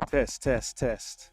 Test, test, test.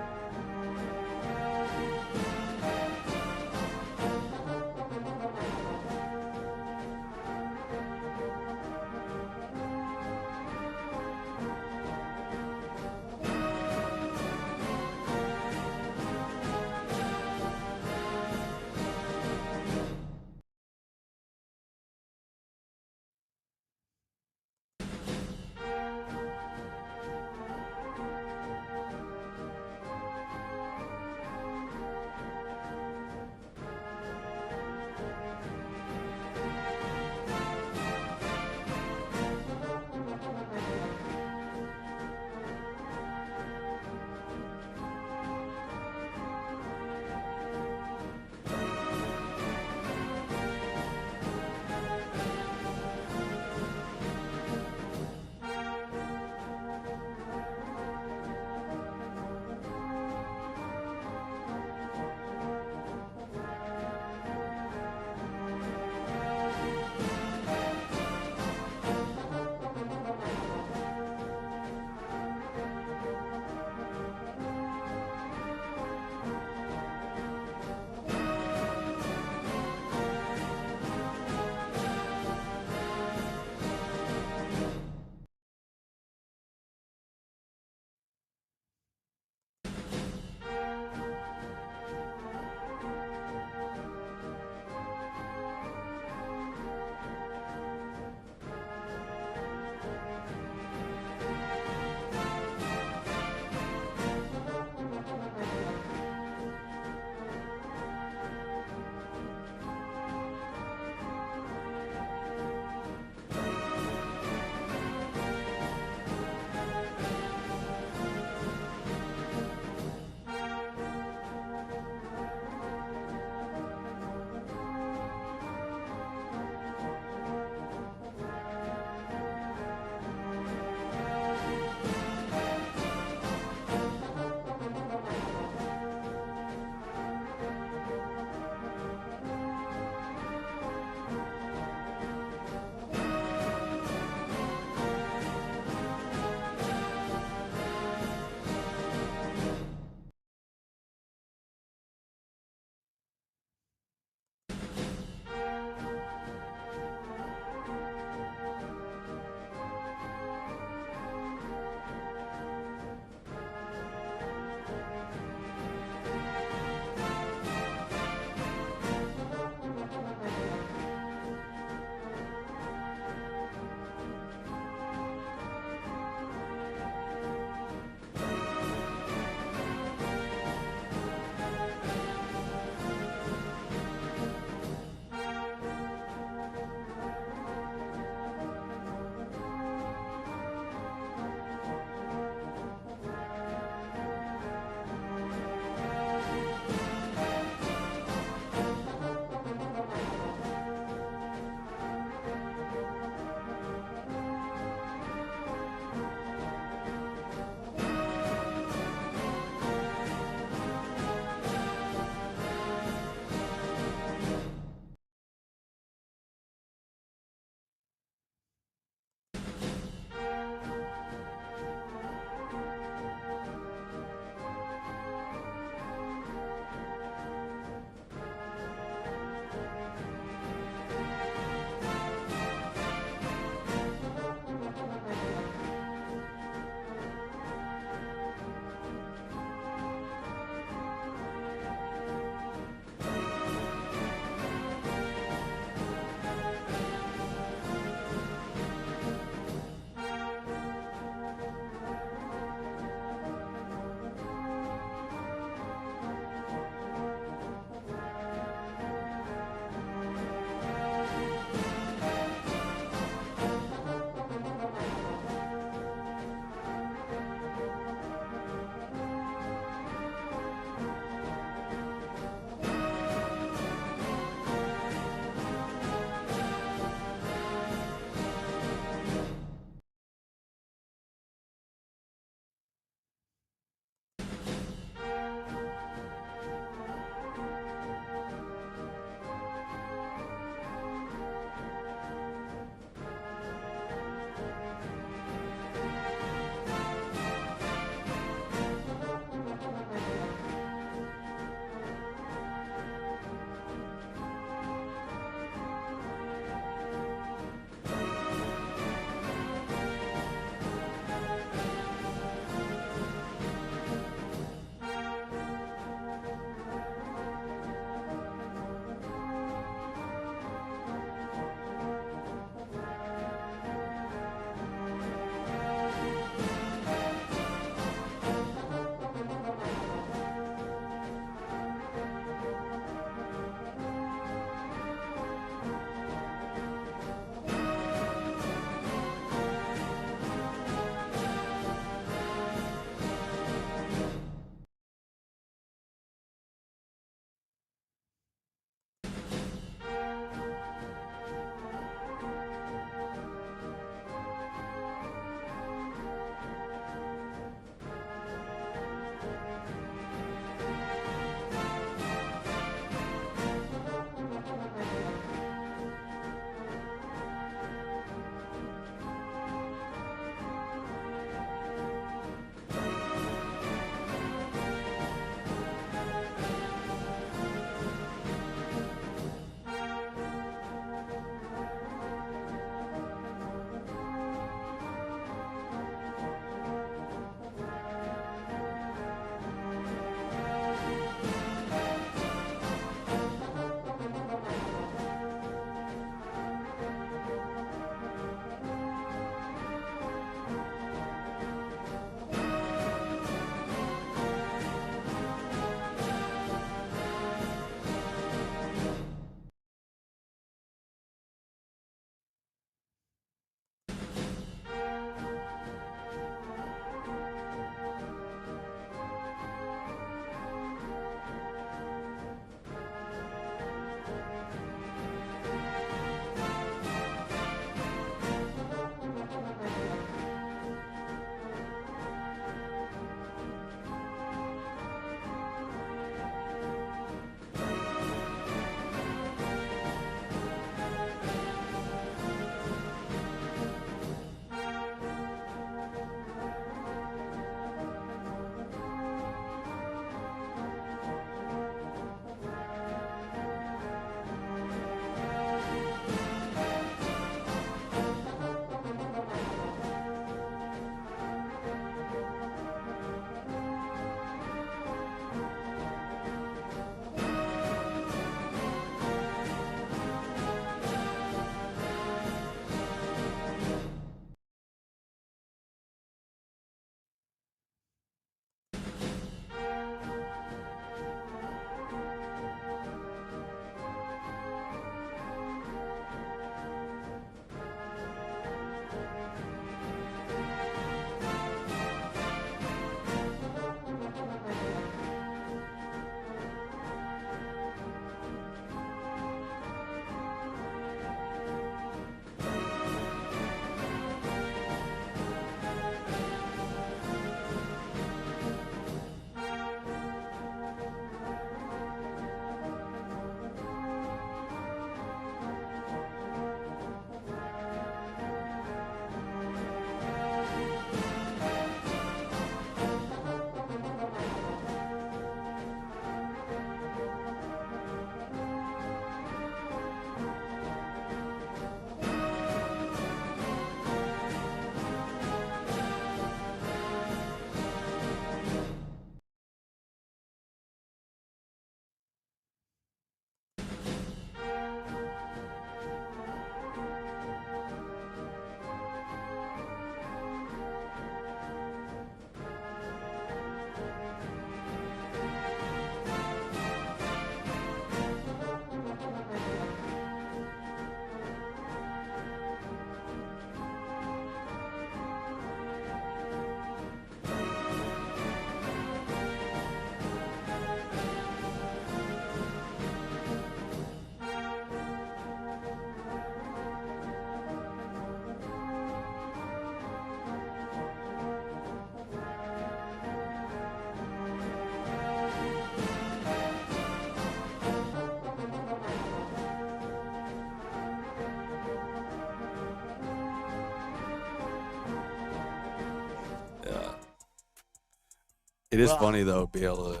It is funny though, be able to.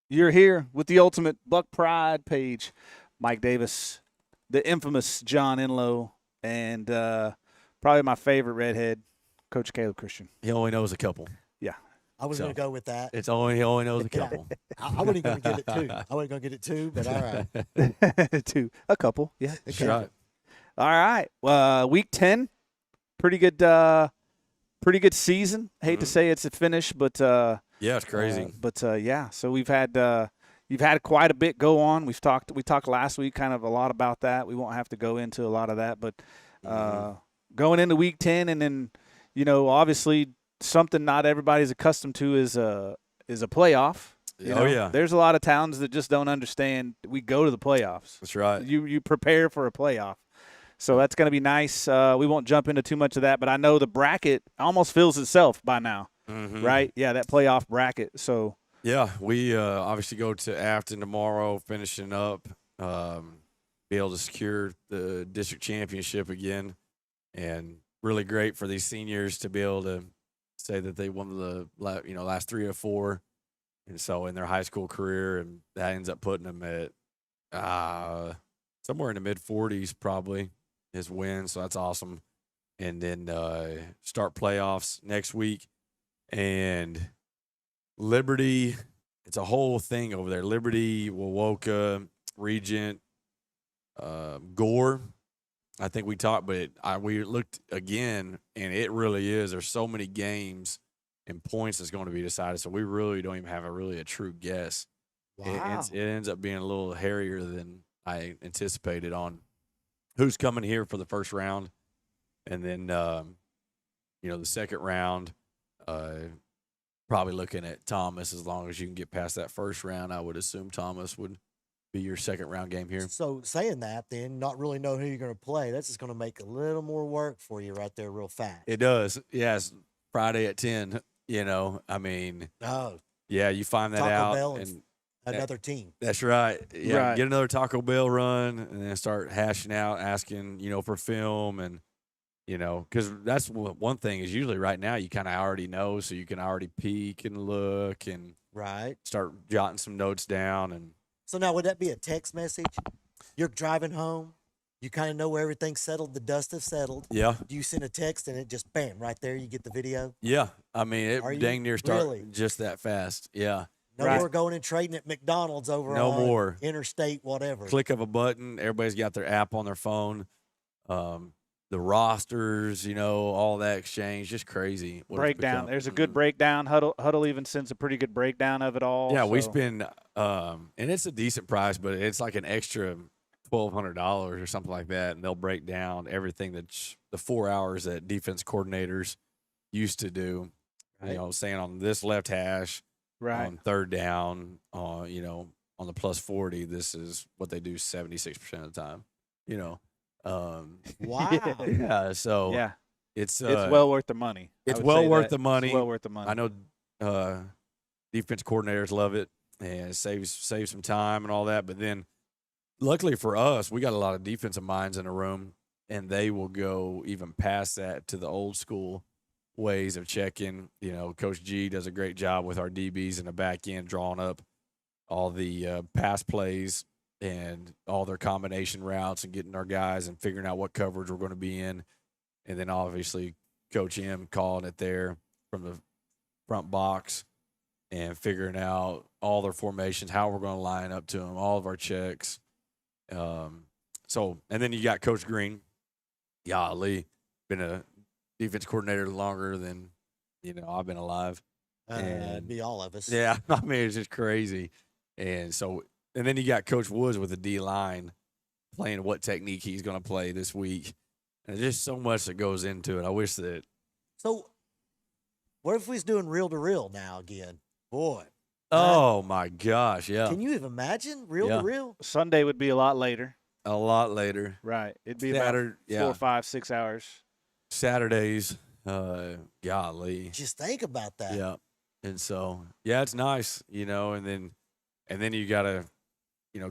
You're here with the ultimate Buck Pride page, Mike Davis, the infamous John Enlow, and probably my favorite redhead, Coach Caleb Christian. He only knows a couple. Yeah. I was So, going to go with that. He only knows a couple. I wasn't going to get it two. I wasn't going to get it two, but all right. To a couple, yeah. That's right. All right. Week 10, pretty good season. Hate to say it's a finish, but Yeah, it's crazy. yeah. So we've had you've had quite a bit go on. We talked last week kind of a lot about that. We won't have to go into a lot of that, but going into week 10, and then obviously something not everybody's accustomed to is a playoff. Yeah. There's a lot of towns that just don't understand. We go to the playoffs. That's right. You prepare for a playoff. So that's going to be nice. We won't jump into too much of that, but I know the bracket almost fills itself by now, right? Yeah, that playoff bracket. So yeah, we obviously go to Afton tomorrow, finishing up, be able to secure the district championship again, and really great for these seniors to be able to say that they won the last 3 or 4, and so in their high school career, and that ends up putting them at somewhere in the mid-40s probably his win, so that's awesome. And then start playoffs next week, and Liberty, it's a whole thing over there. Liberty, Wowoka, Regent, Gore. I think we talked, but we looked again, and it really is. There's so many games and points that's going to be decided, so we really don't even have a true guess. Wow. It ends up being a little hairier than I anticipated on who's coming here for the first round, and then the second round. Probably looking at Thomas. As long as you can get past that first round, I would assume Thomas would be your second round game here. So saying that, then not really know who you're going to play. That's just going to make a little more work for you right there, real fast. It does. Yes, Friday at 10. I mean, yeah, you find that Taco out, Bell and another team. that's right. Yeah, Right. get another Taco Bell run, and then start hashing out, asking for film, and because that's one thing is usually right now you kind of already know, so you can already peek and look and Right. start jotting some notes down. And So now, would that be a text message? You're driving home. You kind of know where everything's settled. The dust has settled. yeah, You send a text, and it just bam, right there. You get the video. yeah. I mean, Are it you dang near start really? just that fast. Yeah, No Right. more going and trading at McDonald's over No on more. interstate, whatever. click of a button. Everybody's got their app on their phone. The rosters, all that exchange, just crazy. what it's breakdown. become. There's a good breakdown. Huddle even sends a pretty good breakdown of it all. Yeah, we so- spend, and it's a decent price, but it's like an extra $1,200 or something like that, and they'll break down everything that the 4 hours that defense coordinators used to do. Right. Saying on this left hash, right. on third down, on the plus 40, this is what they do 76% of the time. Wow. Yeah, so Yeah, it's it's well worth the money. I it's would well say worth that. the money. It's well worth the money. I know defense coordinators love it, and it saves some time and all that. But then, luckily for us, we got a lot of defensive minds in the room, and they will go even past that to the old school ways of checking. Coach G does a great job with our DBs in the back end, drawing up all the pass plays and all their combination routes and getting our guys and figuring out what coverage we're going to be in. And then obviously Coach M calling it there from the front box and figuring out all their formations, how we're going to line up to them, all of our checks. And then you got Coach Green. Golly, been a defense coordinator longer than, I've been alive. It'd be all of us. Yeah, I mean, it's just crazy. And then you got Coach Woods with the D-line playing what technique he's going to play this week. And there's just so much that goes into it. I wish that. So, what if we was doing reel to reel now again? Boy. Oh, my gosh, yeah. Can you even imagine reel Yeah. to reel? Sunday would be a lot later. A lot later. Right. It'd be Saturday, about yeah. 4, 5, 6 hours. Saturdays, golly. Just think about that. Yeah. And so, yeah, it's nice, and then you got to,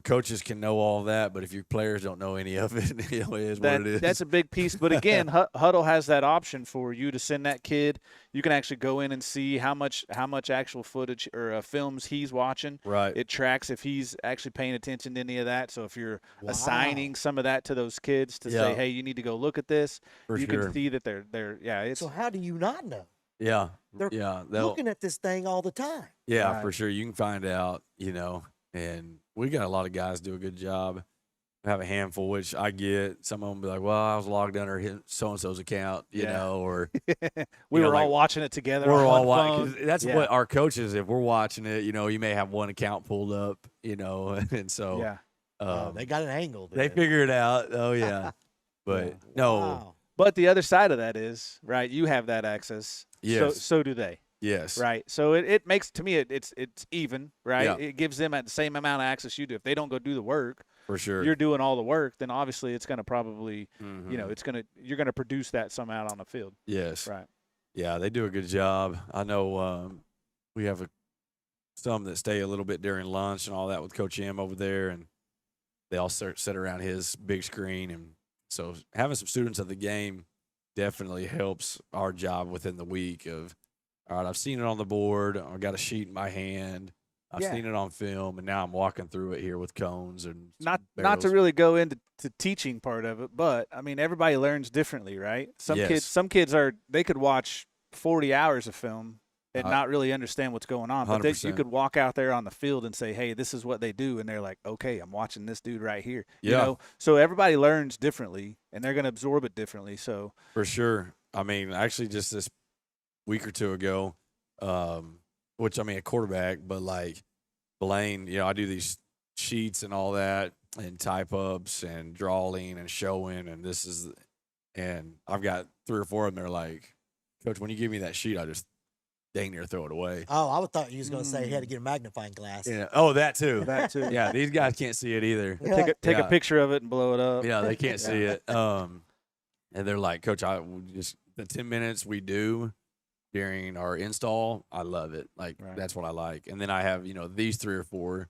coaches can know all that, but if your players don't know any of it, it is what it is. That's a big piece. But again, Huddle has that option for you to send that kid. You can actually go in and see how much actual footage or films he's watching. Right. It tracks if he's actually paying attention to any of that. So if you're assigning some of that to those kids to say, hey, you need to go look at this, you can see that they're It's, so how do you not know? Yeah. They're looking at this thing all the time. Yeah, Right. for sure. You can find out, and we got a lot of guys do a good job. We have a handful, which I get. Some of them be like, well, I was logged under so-and-so's account, you know, or we were all like, watching it together. we're on all one watching. phone. That's what our coaches, if we're watching it, you may have one account pulled up, and so they got an angle. They figure it out. Oh, yeah. But no. Wow. But the other side of that is, right, you have that access. Yes. So do they. Yes. Right. So it makes, to me, it's even, right? Yeah. It gives them the same amount of access you do. If they don't go do the work, For sure. you're doing all the work, then obviously it's going to probably, Mhm. you're going to produce that some out on the field. Yes. Right. Yeah, they do a good job. I know we have some that stay a little bit during lunch and all that with Coach M over there, and they all sit around his big screen. And so having some students at the game definitely helps our job within the week of, all right, I've seen it on the board. I've got a sheet in my hand. I've seen it on film, and now I'm walking through it here with cones and Not to barrels. really go into the teaching part of it, but I mean everybody learns differently, right? Some kids they could watch 40 hours of film and not really understand what's going on, but you 100%. could walk out there on the field and say, "Hey, this is what they do," and they're like, "Okay, I'm watching this dude right here." Yeah. So everybody learns differently, and they're going to absorb it differently. So For sure. I mean, actually, just this week or two ago, a quarterback, but like Blaine, I do these sheets and all that, and type ups and drawing and showing, and I've got 3 or 4 of them. They're like, Coach, when you give me that sheet, I just dang near throw it away. Oh, I thought you was going to say he had to get a magnifying glass. Yeah. Oh, that too. that too. Yeah, these guys can't see it either. Yeah. Take Yeah. a picture of it and blow it up. Yeah, they can't see it. And they're like, Coach, just the 10 minutes we do during our install, I love it. Like, that's what I like. And then I have, these 3 or 4,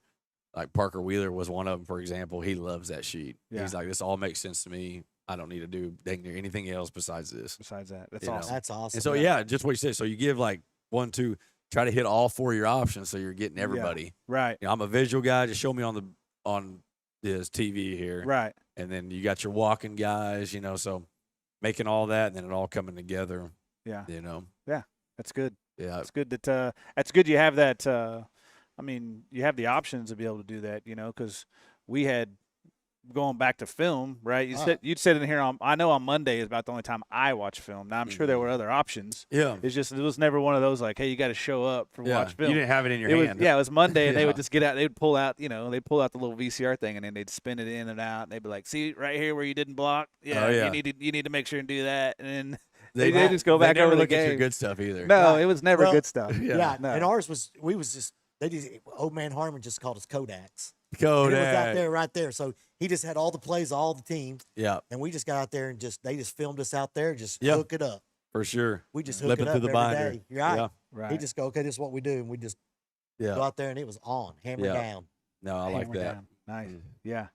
like Parker Wheeler was one of them, for example. He loves that sheet. Yeah. He's like, this all makes sense to me. I don't need to do dang near anything else besides this. Besides that, that's You know. awesome. That's awesome. And so, just what you said. So you give like 1, 2, try to hit all 4 of your options so you're getting everybody. Right. I'm a visual guy. Just show me on this TV here. Right. And then you got your walking guys, so making all that and then it all coming together. Yeah. That's good. Yeah. It's good that that's good you have that. You have the options to be able to do that. Because we had going back to film, right? You'd said in here. I know on Monday is about the only time I watch film. Now I'm sure there were other options. Yeah. It's just it was never one of those like, hey, you got to show up for watch film. You didn't have it in your hand. It was Monday, and they would Yeah. just get out. They'd pull out, they'd pull out the little VCR thing, and then they'd spin it in and out. And they'd be like, "See right here where you didn't block? Yeah, Oh, yeah. you need to make sure and do that." And then They they just go back never over the look at your game. good stuff either. No, Right. it was never Well, good stuff. Yeah, no. and ours was old man Harmon just called us Kodaks. Kodak. It was out there, right there. So he just had all the plays, of all the team, Yeah, and we just got out there and they just filmed us out there, just Yeah. hook it up. for sure. We just hook Flipping it up through the every binder. day. You're right. Yeah. Right. He just go, okay, this is what we do, and we just Yeah. go out there, and it was on, hammer Yeah. down. No, I like Hammer that. down. Nice. Mm. Yeah.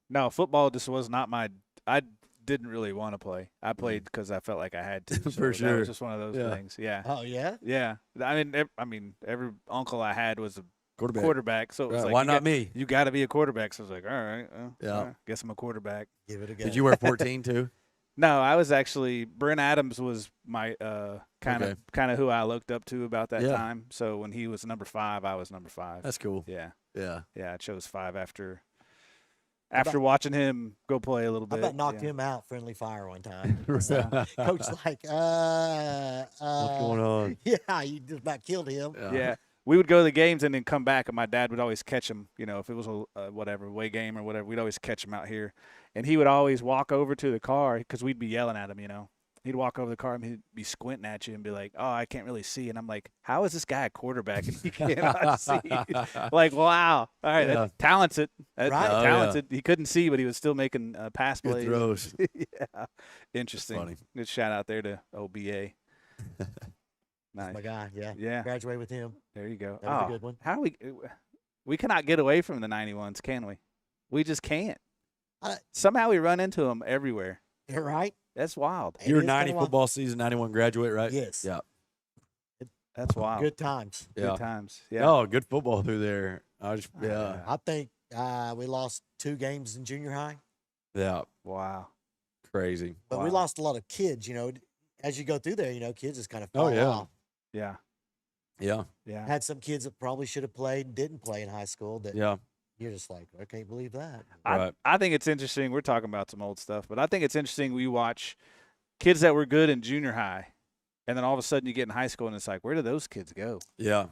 No, football just was not my. I didn't really want to play. I played because I felt like I had to. So For That sure. was just one of those Yeah. things. Yeah. Oh yeah, Yeah. I mean, every uncle I had was a Quarterback. so it was Right. like, Why you not got- me? You got to be a quarterback. So I was like, all right, Yeah. all right, guess I'm a quarterback. give it a go. Did you wear 14 too? No, I was actually Brent Adams was my kind Okay. of who I looked up to about that Yeah. time. So when he was number 5, I was number 5. That's cool. Yeah, Yeah. I chose 5 after about- watching him go play a little I bit. about knocked yeah. him out friendly fire one time. What's Coach like, going on? Yeah, you just about killed him. Yeah. We would go to the games and then come back, and my dad would always catch him. If it was a away game or whatever, we'd always catch him out here. And he would always walk over to the car because we'd be yelling at him, He'd walk over the car and he'd be squinting at you and be like, "Oh, I can't really see." And I'm like, "How is this guy a quarterback and he cannot see?" Like, wow. All right, Yeah. that's talented. That's Right. Oh, yeah. talented. He couldn't see, but he was still making pass Good plays. throws. Yeah. Interesting. funny. Good shout out there to OBA. Nice. My guy, yeah. Yeah. Graduate with him. There you go. That was a good one. How do we? We cannot get away from the 91s, can we? We just can't. I- Somehow we run into them everywhere. You're right. That's wild. It You were is kinda 90 wild. football season, 91 graduate, right? Yes. Yeah. That's wild. Good times. Yeah. Good times. Yeah. Oh, good football through there. Yeah. I think we lost 2 games in junior high, Yeah. Wow. Crazy. but we Wow. lost a lot of kids. As you go through there, kids just kind of Oh, fall yeah. off. Yeah. Yeah. Yeah. Had some kids that probably should have played, didn't play in high school. That Yeah. you're just like, I can't believe that. Right. I think it's interesting. We're talking about some old stuff, but I think it's interesting we watch kids that were good in junior high, and then all of a sudden you get in high school and it's like, where do those kids go? Yeah.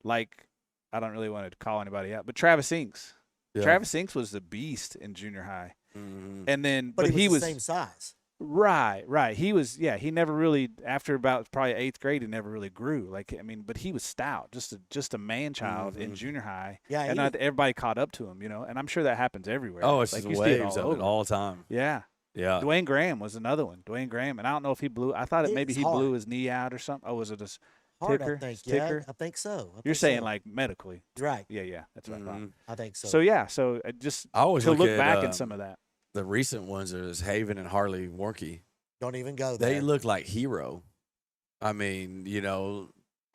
Like I don't really want to call anybody out, but Travis Inks. Yeah. Travis Inks was the beast in junior high, Mhm. and then But, he was was the same size. right. He was he never really after about probably 8th grade he never really grew. But he was stout, just a man child in Mhm. junior high, Yeah, and he not everybody caught up to him, and I'm sure that happens everywhere. Oh, it's like just you see it waves all of it over. all the time. Yeah. Yeah. Dwayne Graham was another one. Dwayne Graham, and I don't know if he blew. I thought maybe It's he hard. blew his knee out or something. Oh, was it a Hard, ticker? I think. Sticker? Yeah, I think so. I You're think saying so. like medically? right? Yeah. That's what I thought. Mhm. I think so. So yeah, so just I always to look look at back at some of that. the recent ones is Haven and Harley Warnke. Don't even go there. They look like hero. I mean,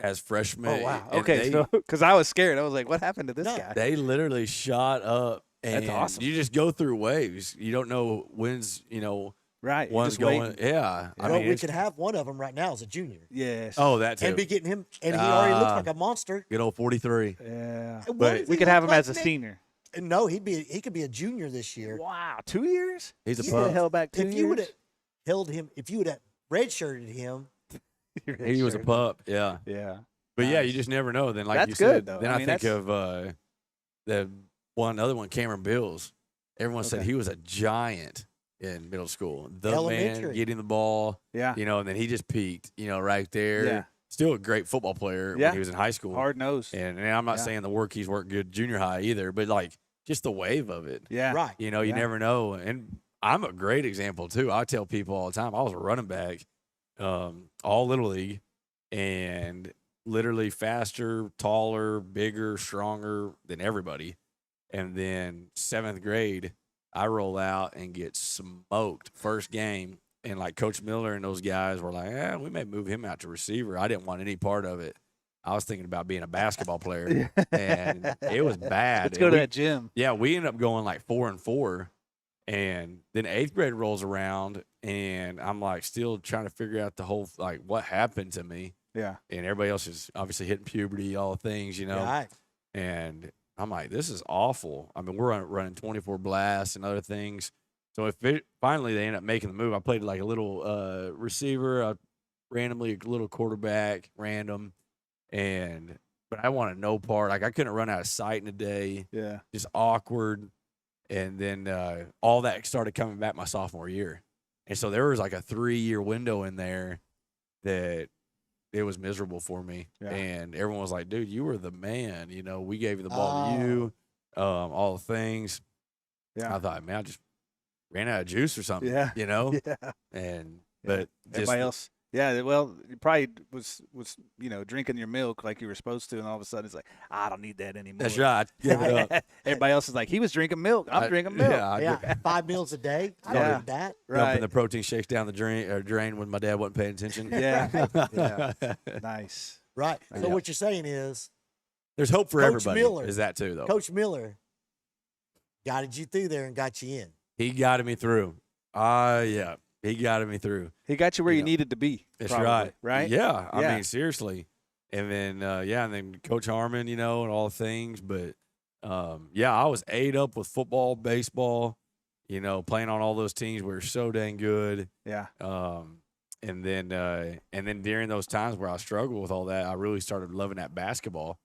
as freshmen. Oh wow. and Okay, so because I was scared, I was like, what happened to this No. guy? they literally shot up. And That's awesome. You just go through waves. You don't know when's, Right. you're one's just going. waiting. Yeah. I well, mean, we it's- could have one of them right now as a junior, Yes. oh, that too. and be getting him, and he already looks Ah. like a monster. Good old 43. Yeah. And what But does We he could have look him like, as a Nick? senior. No, he could be a junior this year. Wow. 2 years? He's a Yeah. pup. Held back 2 If you would years. have held him, if you would have redshirted him, He was a pup. Yeah. Yeah. But yeah, you Nice. just never know. Then, like That's you good, said, though. then I I, mean, think that's- of the other one, Cameron Bills. Everyone said Okay. he was a giant in middle school. The man Elementary. getting the ball, Yeah. and then he just peaked, right there. Yeah. Still a great football player Yeah. when he was in high school. Hard nosed. And I'm not Yeah. saying the Warkies weren't good junior high either, but like just the wave of it. Yeah. right? You Yeah. never know. And I'm a great example too. I tell people all the time, I was a running back, all little league, and literally faster, taller, bigger, stronger than everybody. And then 7th grade, I roll out and get smoked first game. And like Coach Miller and those guys were like, we may move him out to receiver. I didn't want any part of it. I was thinking about being a basketball player, and it was bad. Let's go And to we- that gym. Yeah, we ended up going like 4-4, and then 8th grade rolls around, and I'm like still trying to figure out the whole like what happened to me, Yeah. and everybody else is obviously hitting puberty, all the things, Right. and I'm like, this is awful. I mean, we're running 24 blasts and other things. So finally they end up making the move. I played like a little receiver, randomly a little quarterback, random, but I wanted no part. Like I couldn't run out of sight in a day, Yeah. just awkward. And then all that started coming back my sophomore year. And so there was like a 3-year window in there that it was miserable for me. Yeah. And everyone was like, dude, you were the man. We gave you the ball to you, all the things. Yeah. I thought, man, I just ran out of juice or something. Yeah. Yeah. Yeah. But Everybody else. Yeah, well, you probably was drinking your milk like you were supposed to, and all of a sudden it's like, I don't need that anymore. That's right. Give it up. Everybody else is like, he was drinking milk. I'm drinking milk. Yeah, I Yeah, 5 meals a day. I Yeah. don't need that. dumping the protein shakes down the drain when my dad wasn't paying attention. Yeah. Yeah. Nice. Right. So Yeah. what you're saying is, There's hope for Coach everybody. Miller. Is that too though? Coach Miller guided you through there and got you in. He guided me through. Yeah. He guided me through. He got you where you Yeah. needed to be. That's probably, right. Right? Yeah. I Yeah. mean, seriously. And then, and then Coach Harmon, and all the things. But, I was ate up with football, baseball, playing on all those teams. We were so dang good. Yeah. And then during those times where I struggled with all that, I really started loving that basketball.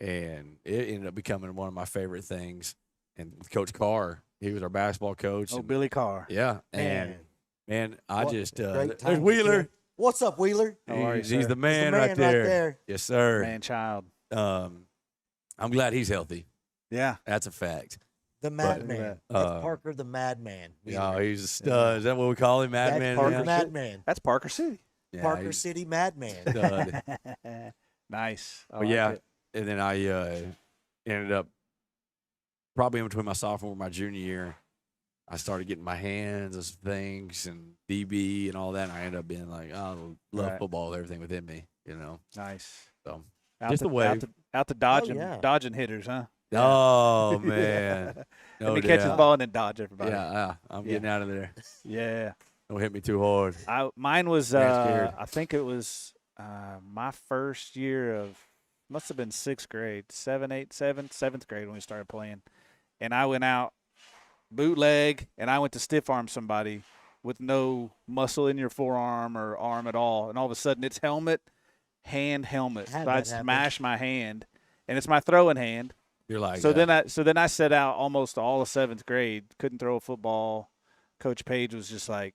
And it ended up becoming one of my favorite things. And with Coach Carr, he was our basketball coach. Oh, and- Billy Carr. Yeah. And, man, I What just, a great there's time to Wheeler. kid. What's up, Wheeler? How are you, He's sir? the man, He's the right, there. there. Yes, sir. Man, child. I'm glad he's healthy. Yeah. That's a fact. The Madman. uh, That's Parker the Madman. Yeah, Wheeler. he's a stud. Is that what we call him, That's Madman? Parker now? Madman. That's Parker City. Yeah, Parker he's City Madman. a stud. Nice. I But like yeah, it. and then I ended up probably in between my sophomore and my junior year, I started getting my hands on some things and DB and all that. And I ended up being like, I love Right. football, everything within me, you know. Nice. So Out just to, the wave. out to dodging, yeah. dodging hitters, huh? Oh man, Let no me catch his doubt. ball and then dodge everybody. Yeah, I'm Yeah. getting out of there. Yeah. Don't hit me too hard. Mine was Man scared. I think it was my first year of must have been 6th grade, 7th grade when we started playing. And I went out bootleg and I went to stiff arm somebody with no muscle in your forearm or arm at all. And all of a sudden it's helmet. Had So I that happen. smash my hand, and it's my throwing hand. You're like, So then I set out almost all of 7th grade. Couldn't throw a football. Coach Page was just like,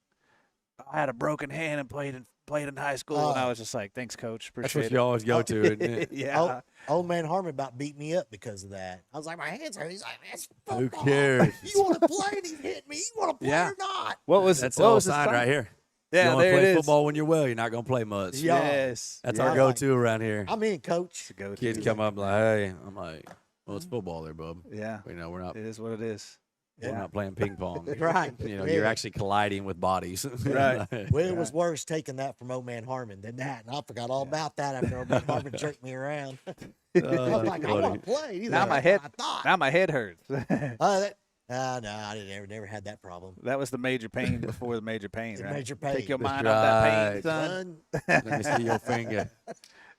I had a broken hand and played in high school, and I was just like, thanks, Coach. that's Appreciate what you always go to, isn't it? it. Yeah. Old man Harmon about beat me up because of that. I was like, my hands hurt. He's like, that's Who football. cares? You want to play and he's hitting me. You want to play Yeah. or not? What was That's what all was the sign right here. You Yeah, want to there it play is. football when you're well. You're not gonna play much. Yeah. Yes. That's yeah. our go-to around here. I'm in, coach. Go-to. Kids come up like, hey, I'm like, well, it's football there, bub. Yeah. You know, we're not It is what it is. we're Yeah. not playing ping pong. Right. You know, Yeah. you're actually colliding with bodies. Right. Well, it was worse taking that from old man Harmon than that. And I forgot all about that after old man Harmon jerked me around. I was like, I want to play. He's Now like, my "That's head- what I thought. Now my head hurts. No, I didn't never had that problem. That was the major pain before the major pain, The right? major pain. Take your That's mind off that pain, right. son. Son, Let me see your finger.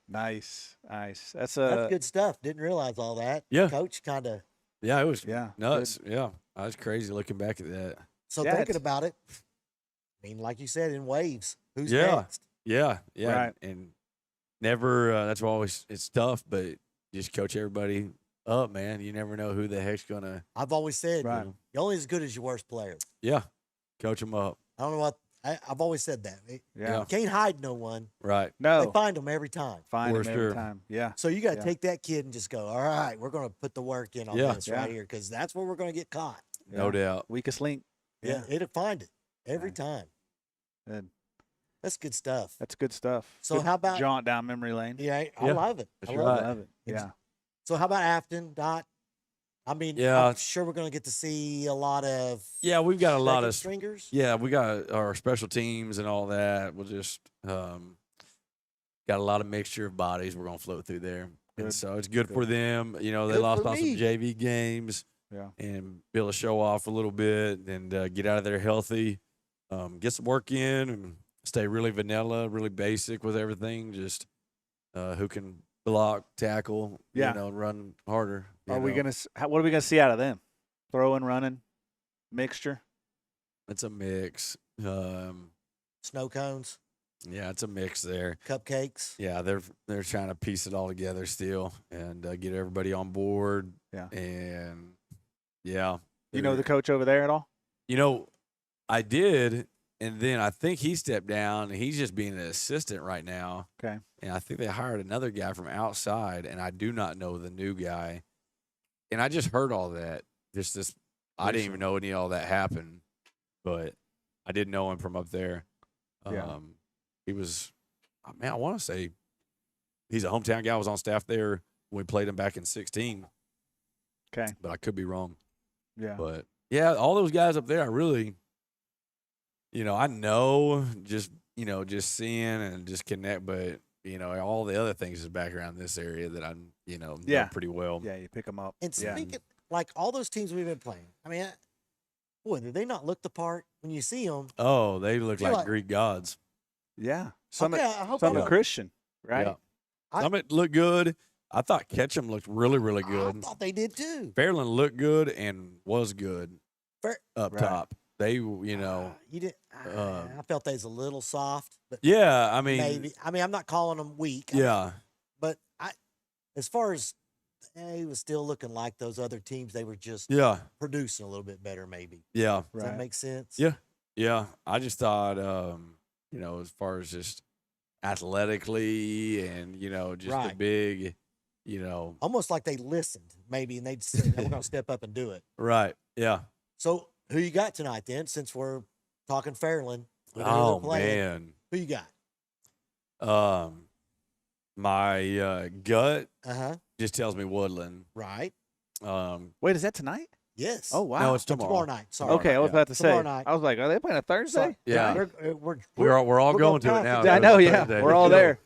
Nice. That's that's a good stuff. Didn't realize all that. Yeah. Coach kind of. Yeah, it was yeah. nuts. Yeah, I was crazy looking back at that. So Yeah, thinking it's- about it, I mean, like you said, in waves. Who's Yeah. next? Yeah, yeah, Right. and never. That's why always it's tough, but just coach everybody up, man. You never know who the heck's gonna. I've always said, Right. you're only as good as your worst player. Yeah, coach them up. I don't know what. I've always said that. Yeah. You can't hide no one. Right. They No. find them every time. Find For him every sure. time. Yeah. So you got to Yeah. take that kid and just go, all right, we're going to put the work in on Yeah. this Yeah. right here because that's where we're going to get caught. No doubt. Weakest link. Yeah. It'll find it every Right. time. Good. That's good stuff. That's good stuff. So Good how about- jaunt down memory lane? Yeah, I Yeah. love it. That's I love right. it. Love it. Yeah. So how about Afton, Dot? I mean, Yeah. I'm sure we're going to get to see a lot of Yeah, we've got a lot second of stringers. Yeah, we got our special teams and all that. We'll just got a lot of mixture of bodies we're gonna float through there, Good. and so it's good for Good. them. You know, they Good lost for on some me. JV games, Yeah. and be able to show off a little bit and get out of there healthy, get some work in, and stay really vanilla, really basic with everything. Just who can block, tackle, Yeah. you know, and run harder. you Are we know. gonna? What are we gonna see out of them? Throwing, running, mixture. It's a mix. Snow cones, Yeah, it's a mix there. cupcakes. Yeah, they're trying to piece it all together still and get everybody on board. Yeah. And yeah, You know they're- the coach over there at all? You know, I did, and then I think he stepped down, and he's just being an assistant right now. Okay. And I think they hired another guy from outside, and I do not know the new guy. And I just heard all that. Just this, I didn't even know any of all that happened, but I did know him from up there. Yeah. He was, man, I want to say he's a hometown guy. I was on staff there when we played him back in 16, Okay. but I could be wrong. Yeah. But yeah, all those guys up there, I really, I know just seeing and just connect, but all the other things is back around this area that I, know Yeah. pretty well. Yeah. You pick them up. And Yeah. speaking, like all those teams we've been playing, I mean, boy, do they not look the part when you see them? Oh, they look You're like like- Greek gods. Yeah. Some Okay, I hope some I are don't- Christian, right? Yeah. I- Some of it looked good. I thought Ketchum looked really, really I good. thought they did too. Fairland looked good and was good Fair- up Right. top. They, You did. I felt they was a little soft, but yeah, I mean, maybe. I mean, I'm not calling them weak. yeah, But as far as he was still looking like those other teams, they were just yeah, producing a little bit better. Maybe yeah, does that make sense? Yeah. yeah. I just thought, as far as just athletically and just the Right. big, Almost like they listened, maybe, and they'd say, "We're going to step up and do it." right, yeah. So, who you got tonight then? Since we're talking Fairland, we know who Oh they're playing. man, Who you got? my gut Uh huh. just tells me Woodland. Right. Wait, is that tonight? Yes. Oh, wow. No, it's Tomorrow tomorrow. night. Sorry. Okay, I was about to say. Tomorrow night. I was like, are they playing a Thursday? Yeah. We're We're all we're going to it pass now. it. I so know, it's yeah. Thursday. We're all Let's go. there.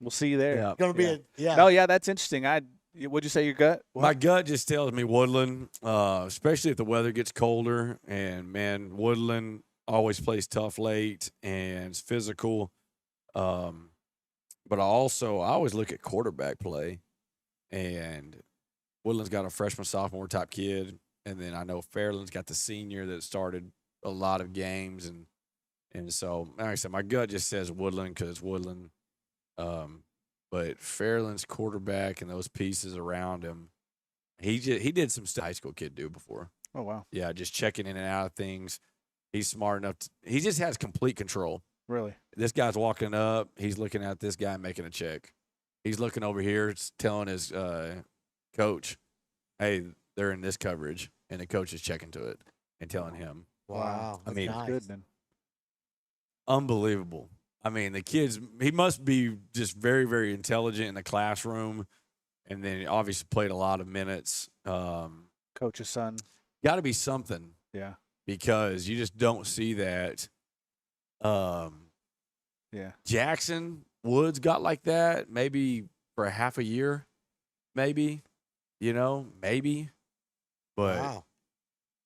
We'll see you there. Yeah. Going to be Yeah. a No, yeah, that's interesting. What'd you say, your gut? My gut just tells me Woodland, especially if the weather gets colder. And, man, Woodland always plays tough late and it's physical. But I always look at quarterback play. And Woodland's got a freshman, sophomore type kid. And then I know Fairland's got the senior that started a lot of games. And so, like I said, my gut just says Woodland because it's Woodland. But Fairland's quarterback and those pieces around him, he did some stuff a high school kid do before. Oh, wow. Yeah, just checking in and out of things. He's smart enough. He just has complete control. Really? This guy's walking up. He's looking at this guy making a check. He's looking over here, telling his coach, hey, they're in this coverage. And the coach is checking to it and telling him. wow. I mean, nice. Good, then. Unbelievable. I mean, the kids, he must be just very, very intelligent in the classroom. And then obviously played a lot of minutes. Coach's son. Got to be something Yeah. because you just don't see that. Yeah. Jackson Woods got like that maybe for a half a year, maybe, maybe. But Wow.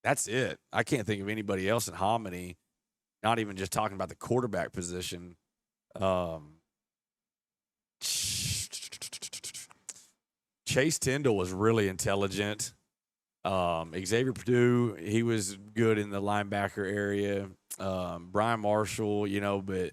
that's it. I can't think of anybody else in Hominy, not even just talking about the quarterback position. Chase Tyndall was really intelligent. Xavier Purdue, he was good in the linebacker area. Brian Marshall, but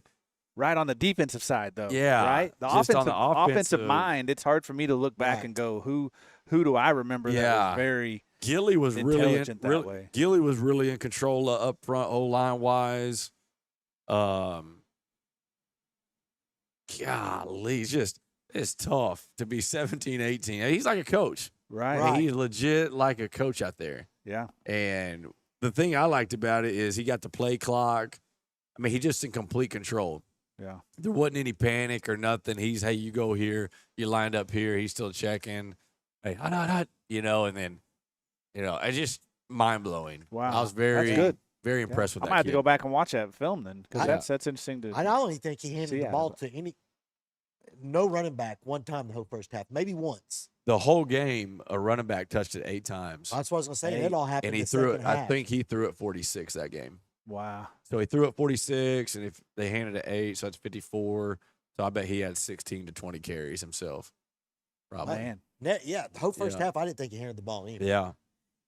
Right on the defensive side, though. Yeah, Right? The just on offensive, the offensive offensive- mind, it's hard for me to look back Right. and go, who do I remember that Yeah. was very Gilly was intelligent that way? Gilly was really in control up front, O-line wise. Golly, it's tough to be 17, 18. He's like a coach. right? Right. He's legit like a coach out there. Yeah. And the thing I liked about it is he got the play clock. I mean, he just in complete control. Yeah. There wasn't any panic or nothing. He's, hey, you go here, you lined up here. He's still checking. Hey, and then, it's just mind blowing. Wow. I was very, That's good. very impressed with I that might have kid. to go back and watch that film then, because Yeah. that's interesting to. I not only think he handed See the out ball of to no running back one time the whole first half, maybe once. The whole game, a running back touched it 8 times. That's what I was going to say. Hey, That all happened And in he the threw it. second I half. think he threw it 46 that game. Wow. So he threw it 46, and if they handed it 8, so that's 54. So I bet he had 16 to 20 carries himself. Probably. Man. Yeah, the whole first Yeah. half, I didn't think he handed the ball either. Yeah.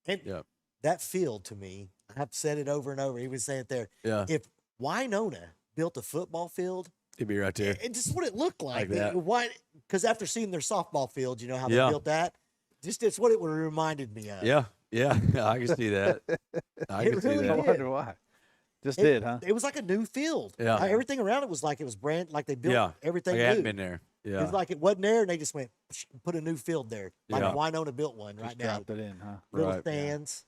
And Yeah. that field to me, I have said it over and over. He was saying it there. Yeah. If Winona built a football field, He'd be right there. it just what it looked like. Like that. Why? Because after seeing their softball field, you know how they Yeah. built that. Just it's what it would have reminded me of. Yeah. Yeah. I can see that. I It can see really I that. did. wonder why. Just It- did, huh? It was like a new field. Yeah. Everything around it was like it was brand, like they built Yeah. everything Like I new. hadn't been there. It Yeah. was like it wasn't there, and they just went put a new field there. Like Yeah. Winona built one right Just now. dropped it in, huh? Little Right. stands.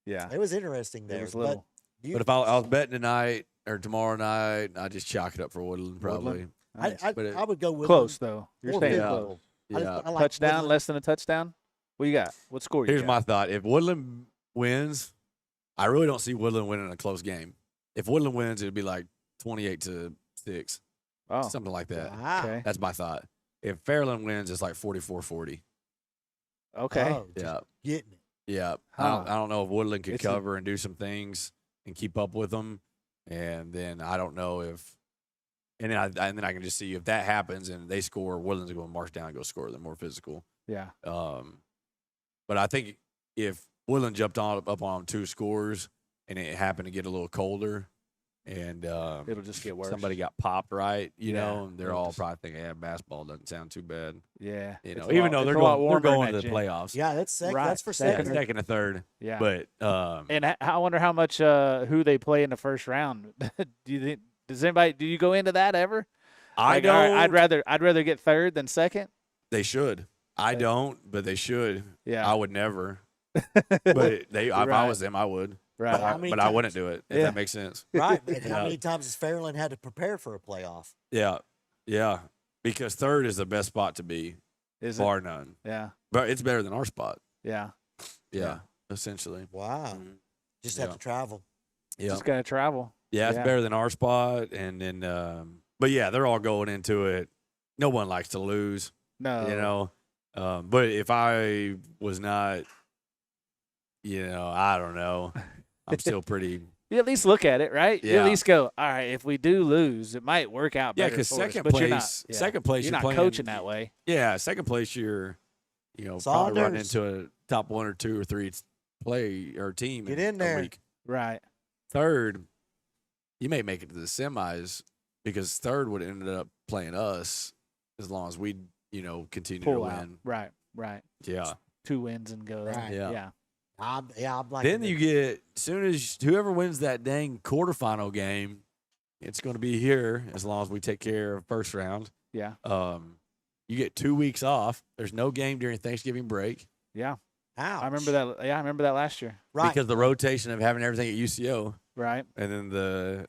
Yeah. It was interesting there. It was little. you- But if I was betting tonight or tomorrow night, I'd just chalk it up for Woodland probably. Woodland? Nice. I but it- would go with Close, though. You're or saying Yeah. close. Yeah. Touchdown, less than a touchdown? What you got? What score you Here's got? my thought. If Woodland wins, I really don't see Woodland winning a close game. If Woodland wins, it'd be like 28-6, Oh, something like that. Wow. okay. That's my thought. If Fairland wins, it's like 44-40. Okay. Oh, just Yeah. getting it. Yeah. Huh. I don't know if Woodland could It's a- cover and do some things and keep up with them. And then I don't know if and then I can just see if that happens and they score, Woodland's going to march down and go score. They're more physical. Yeah. But I think if Woodland jumped up on 2 scores and it happened to get a little colder and It'll just get worse. somebody got popped right, Yeah, and they're it'll all just- probably thinking, yeah, basketball doesn't sound too bad. Yeah. You It's know, a even lot- though it's they're a lot going warmer in to that the gym. playoffs. Yeah, that's Right. that's for Second second. Second and third. Yeah. But And I wonder how much who they play in the first round. Do you think? Do you go into that ever? I Like, all don't. right, I'd rather get third than second. They should. I don't, but they should. Yeah. I would never. But if I Right. was them, I would. Right. How many But I wouldn't times? do it, if Yeah. that makes sense. Right. And how Yeah. many times has Fairland had to prepare for a playoff? Yeah. Because third is the best spot to be, Is it? bar none. Yeah. But it's better than our spot. Yeah. Yeah, essentially. Wow. Mhm. Just Yeah. have to travel. Yeah. Just got to travel. Yeah, it's Yeah. better than our spot. And then, but yeah, they're all going into it. No one likes to lose, No. you know. But if I was not, I don't know. I'm still pretty. You at least look at it, right? You Yeah. at least go, all right, if we do lose, it might work out Yeah, better because for us. second But you're not, place, second place, you're you're not playing, coaching that way. Yeah, second place, you're, probably running Saunders. into a top 1 or 2 or 3 play or team. Get in there. A week. Right. Third, you may make it to the semis because third would end up playing us as long as we, continue Pull to out. win. Right. Yeah. 2 wins and go. Right. Yeah. I'm like. Then you get, as soon as whoever wins that dang quarterfinal game, it's going to be here as long as we take care of first round. Yeah. You get 2 weeks off. There's no game during Thanksgiving break Yeah. Ouch. I remember that. Yeah, I remember that last year. Right. because the rotation of having everything at UCO, Right. and then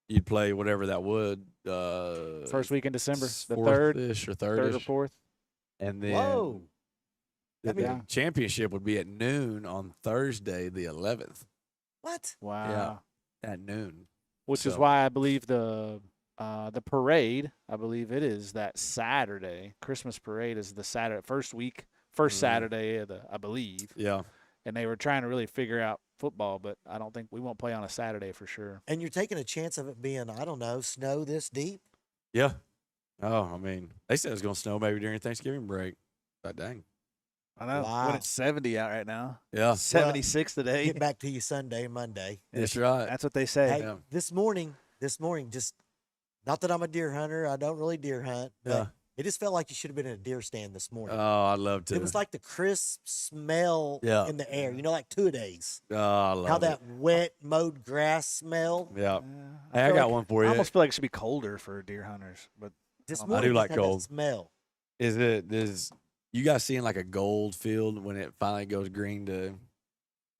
you'd play whatever that would. First week in December, the fourth-ish or third third-ish. or fourth. And then Whoa. the, That means- the championship would be at noon on Thursday, the 11th, What? Wow. at noon. Which is So- why I believe the parade, I believe it is that Saturday. Christmas parade is the Saturday, first Mhm. Saturday of I believe. Yeah. And they were trying to really figure out football, but I don't think we won't play on a Saturday for sure. And you're taking a chance of it being, I don't know, snow this deep? Yeah. Oh, I mean, they said it was going to snow maybe during Thanksgiving break. But dang. I know. Wow. When it's 70 out right now. Yeah. 76 today. Get back to you Sunday, Monday. That's right. That's what they say. Hey, Yeah. this morning, just not that I'm a deer hunter. I don't really deer hunt, but Yeah. it just felt like you should have been in a deer stand this morning. Oh, I'd love to. It was like the crisp smell Yeah. in the air. Like 2 days. Oh, I love How it. that wet mowed grass smell. Yeah. I Hey, I feel got like- one for I you. almost feel like it should be colder for deer hunters, but This I morning do just like had that cold. smell. Is you guys seeing like a gold field when it finally goes green to?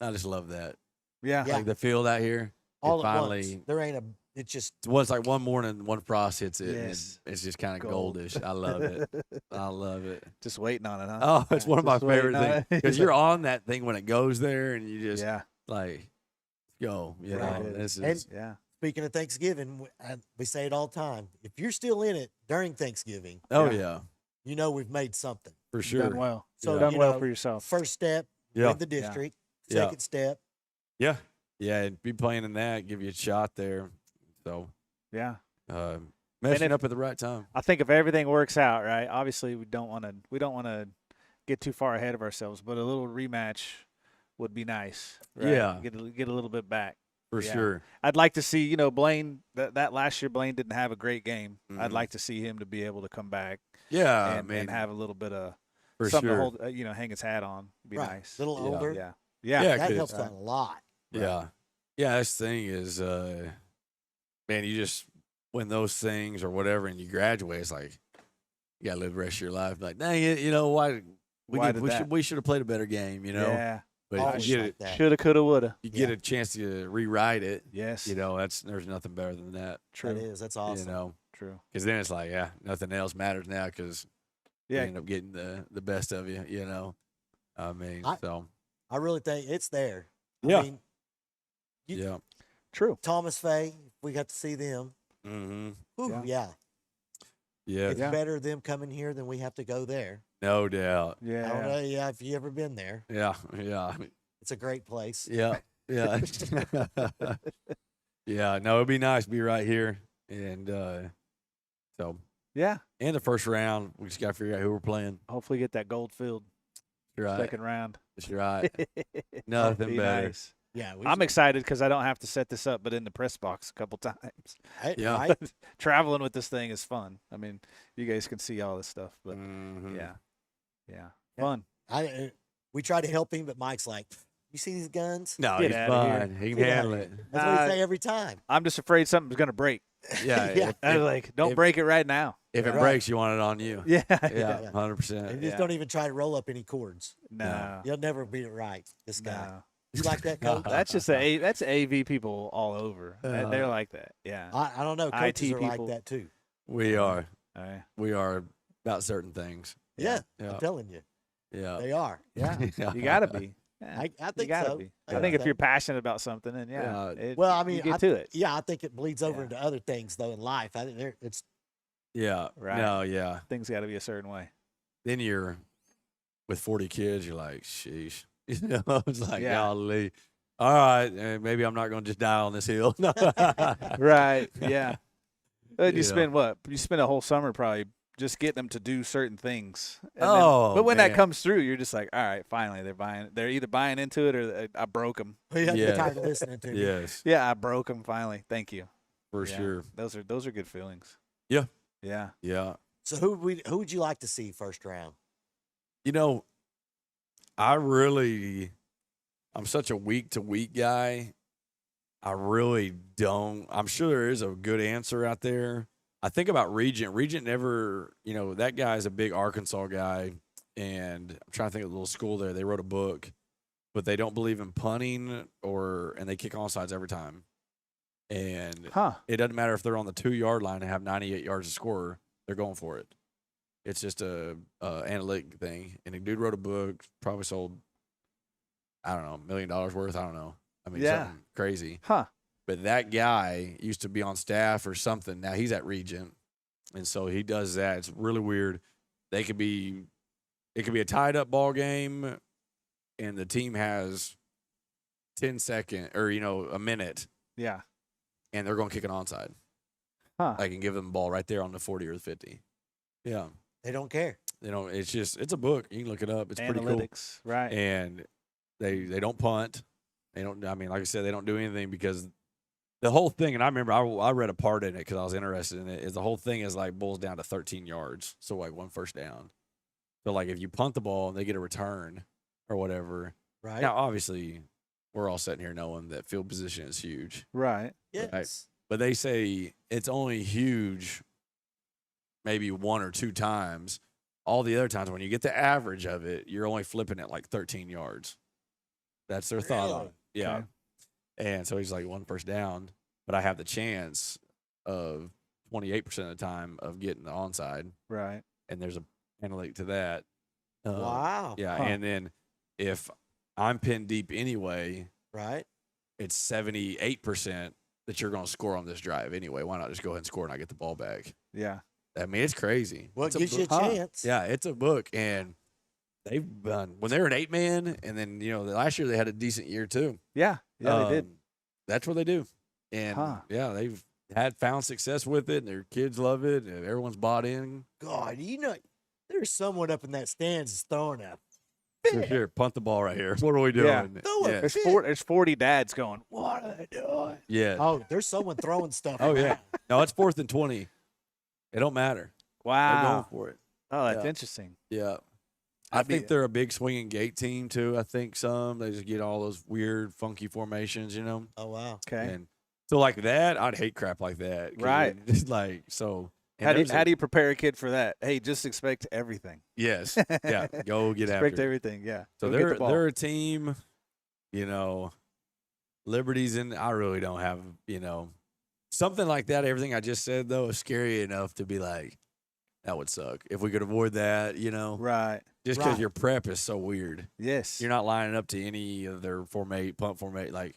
I just love that. yeah. Yeah. Like the field out here. All it at finally, once. There ain't a. It's just It's like one morning, one frost hits it. Yes. And it's just kind of Gold. goldish. I love it. I love it. Just waiting on it, huh? Oh, it's one of my Just waiting favorite on things it. because you're on that thing when it goes there, and you just Yeah. like go. You Right. know, this And- is Yeah. speaking of Thanksgiving. We say it all the time. If you're still in it during Thanksgiving, oh yeah. yeah, we've made something. for sure. Done well. So Done you well know, for yourself. First step, Yeah, win the district. Yeah. Second step, yeah, yeah. And be playing in that, give you a shot there. So Yeah. messing if- up at the right time. I think if everything works out, right? Obviously, we don't want to get too far ahead of ourselves, but a little rematch would be nice. Right? Yeah. Get a little bit back. For Yeah. sure. I'd like to see, Blaine. That last year, Blaine didn't have a great game. I'd Mhm. like to see him to be able to come back Yeah, and, I mean, and have a little bit of for something sure. to hold, hang his hat on. Be right? nice. Little Yeah. older. Yeah. Yeah. Yeah, That 'cause- helps out a lot. Yeah. Yeah, this thing is man, you just win those things or whatever and you graduate, it's like you gotta live the rest of your life. Like, dang it, why Why did that? we should have played a better game, Yeah. But Always if you get like it that. Shoulda, coulda, woulda. you get a chance to rewrite it, Yes. there's nothing better than that. True. That is. That's awesome. True. Because then it's like, yeah, nothing else matters now because you Yeah. end up getting the best of you, I mean, so I really think it's there. Yeah. I mean, You- yeah. True. Thomas Fay, we got to see them. Mm-hmm. Ooh, Yeah. yeah. Yeah, It's Yeah. better them coming here than we have to go there. no doubt. I don't Yeah. know. Yeah, if you ever been there, Yeah, yeah. I mean, it's a great place. yeah, yeah. Yeah, no, it'd be nice to be right here. And so Yeah. in the first round, we just gotta figure out who we're playing. Hopefully get that gold field Right. second round. That's right. Nothing Be better. nice. Yeah, I'm excited because I don't have to set this up, but in the press box a couple times. Yeah. Right? Traveling with this thing is fun. I mean, you guys can see all this stuff, but Mhm. yeah, Yeah. fun. We try to help him, but Mike's like, "You see these guns?" No, Get he's outta here. fine. He can Get handle outta it. That's what I say every time. I'm just afraid something's gonna break. Yeah. Yeah. If, I was if, like, don't if- break it right now. if it Right. breaks, you want it on you. Yeah, Yeah, 100%. And just Yeah. don't even try to roll up any cords. No, You'll never beat it right. This guy. no. You like that, coach? That's just that's AV people all over. They're like that. Yeah. I don't know. Coaches are people. like that too. We are. All right. We are about certain things. Yeah, Yeah. I'm telling you. Yeah. They are. Yeah, you gotta be. Yeah, I you think gotta so. be. I I think if so. you're passionate about something, then yeah. Well, I you mean, get to it. Yeah, I think it bleeds over Yeah. into other things though in life. I think it's Yeah. Right. No, yeah. Things got to be a certain way. Then you're with 40 kids, you're like, sheesh. It's like, Yeah. golly. All right, maybe I'm not going to just die on this hill. Right. Yeah. But you You spend what? You spend a whole summer probably just getting them to do certain things. And Oh, but when man. that comes through, you're just like, all right, finally they're buying. They're either buying into it or I broke them. you're tired of listening to me. Yes, Yeah, I broke them finally. Thank you. for Yeah. sure. Those are good feelings. Yeah. Yeah. Yeah. So who would you like to see first round? You know, I'm such a week to week guy. I really don't. I'm sure there is a good answer out there. I think about Regent. Regent never, that guy's a big Arkansas guy. And I'm trying to think of the little school there. They wrote a book, but they don't believe in punting and they kick onside every time. And it doesn't matter if they're on the 2-yard line and have 98 yards to score, they're going for it. It's just a analytic thing. And the dude wrote a book, probably sold, I don't know, $1 million worth. I don't know. I mean, something crazy. But that guy used to be on staff or something. Now he's at Regent. And so he does that. It's really weird. It could be a tied up ball game and the team has 10 seconds or, a minute. Yeah. And they're going to kick an onside. I can give them the ball right there on the 40 or the 50. Yeah. They don't care. It's a book. You can look it up. It's pretty cool. Analytics, right. And they don't punt. Like I said, they don't do anything because the whole thing, and I remember I read a part in it because I was interested in it, is the whole thing is like boils down to 13 yards. So like 1 first down. So like if you punt the ball and they get a return or whatever. Right. Now, obviously, we're all sitting here knowing that field position is huge. Right. Yes. Right? But they say it's only huge maybe 1 or 2 times. All the other times, when you get the average of it, you're only flipping it like 13 yards. That's their thought on it. Yeah. Okay. And so he's like 1 first down, but I have the chance of 28% of the time of getting the onside. Right. And there's a analytic to that. Wow. Yeah. And then if I'm pinned deep anyway, right, it's 78% that you're going to score on this drive anyway. Why not just go ahead and score and I get the ball back? Yeah. I mean, it's crazy. Well, it gives you a chance. Yeah, it's a book. And they've done, when they're an 8-man, and then, last year they had a decent year too. Yeah. Yeah, they did. That's what they do. And, they've found success with it, and their kids love it, and everyone's bought in. God, there's someone up in that stands is throwing a Here, punt the ball right here. What are we doing? Yeah. There's 40 dads going, what are they doing? Yeah. Oh, there's someone throwing stuff. Oh, yeah. No, it's 4th and 20. It don't matter. Wow. They're going for it. Oh, that's interesting. Yeah. I think they're a big swinging gate team, too. I think they just get all those weird, funky formations, Oh, wow. Okay. And so like that, I'd hate crap like that. Right. Just like, so. How do you prepare a kid for that? Hey, just expect everything. Yes. Yeah. Go get after it. Expect everything. Yeah. So they're a team, Liberty's in. I really don't have, something like that. Everything I just said, though, is scary enough to be like, that would suck. If we could avoid that, Right. Just because your prep is so weird. Yes. You're not lining up to any of their punt formate. Like,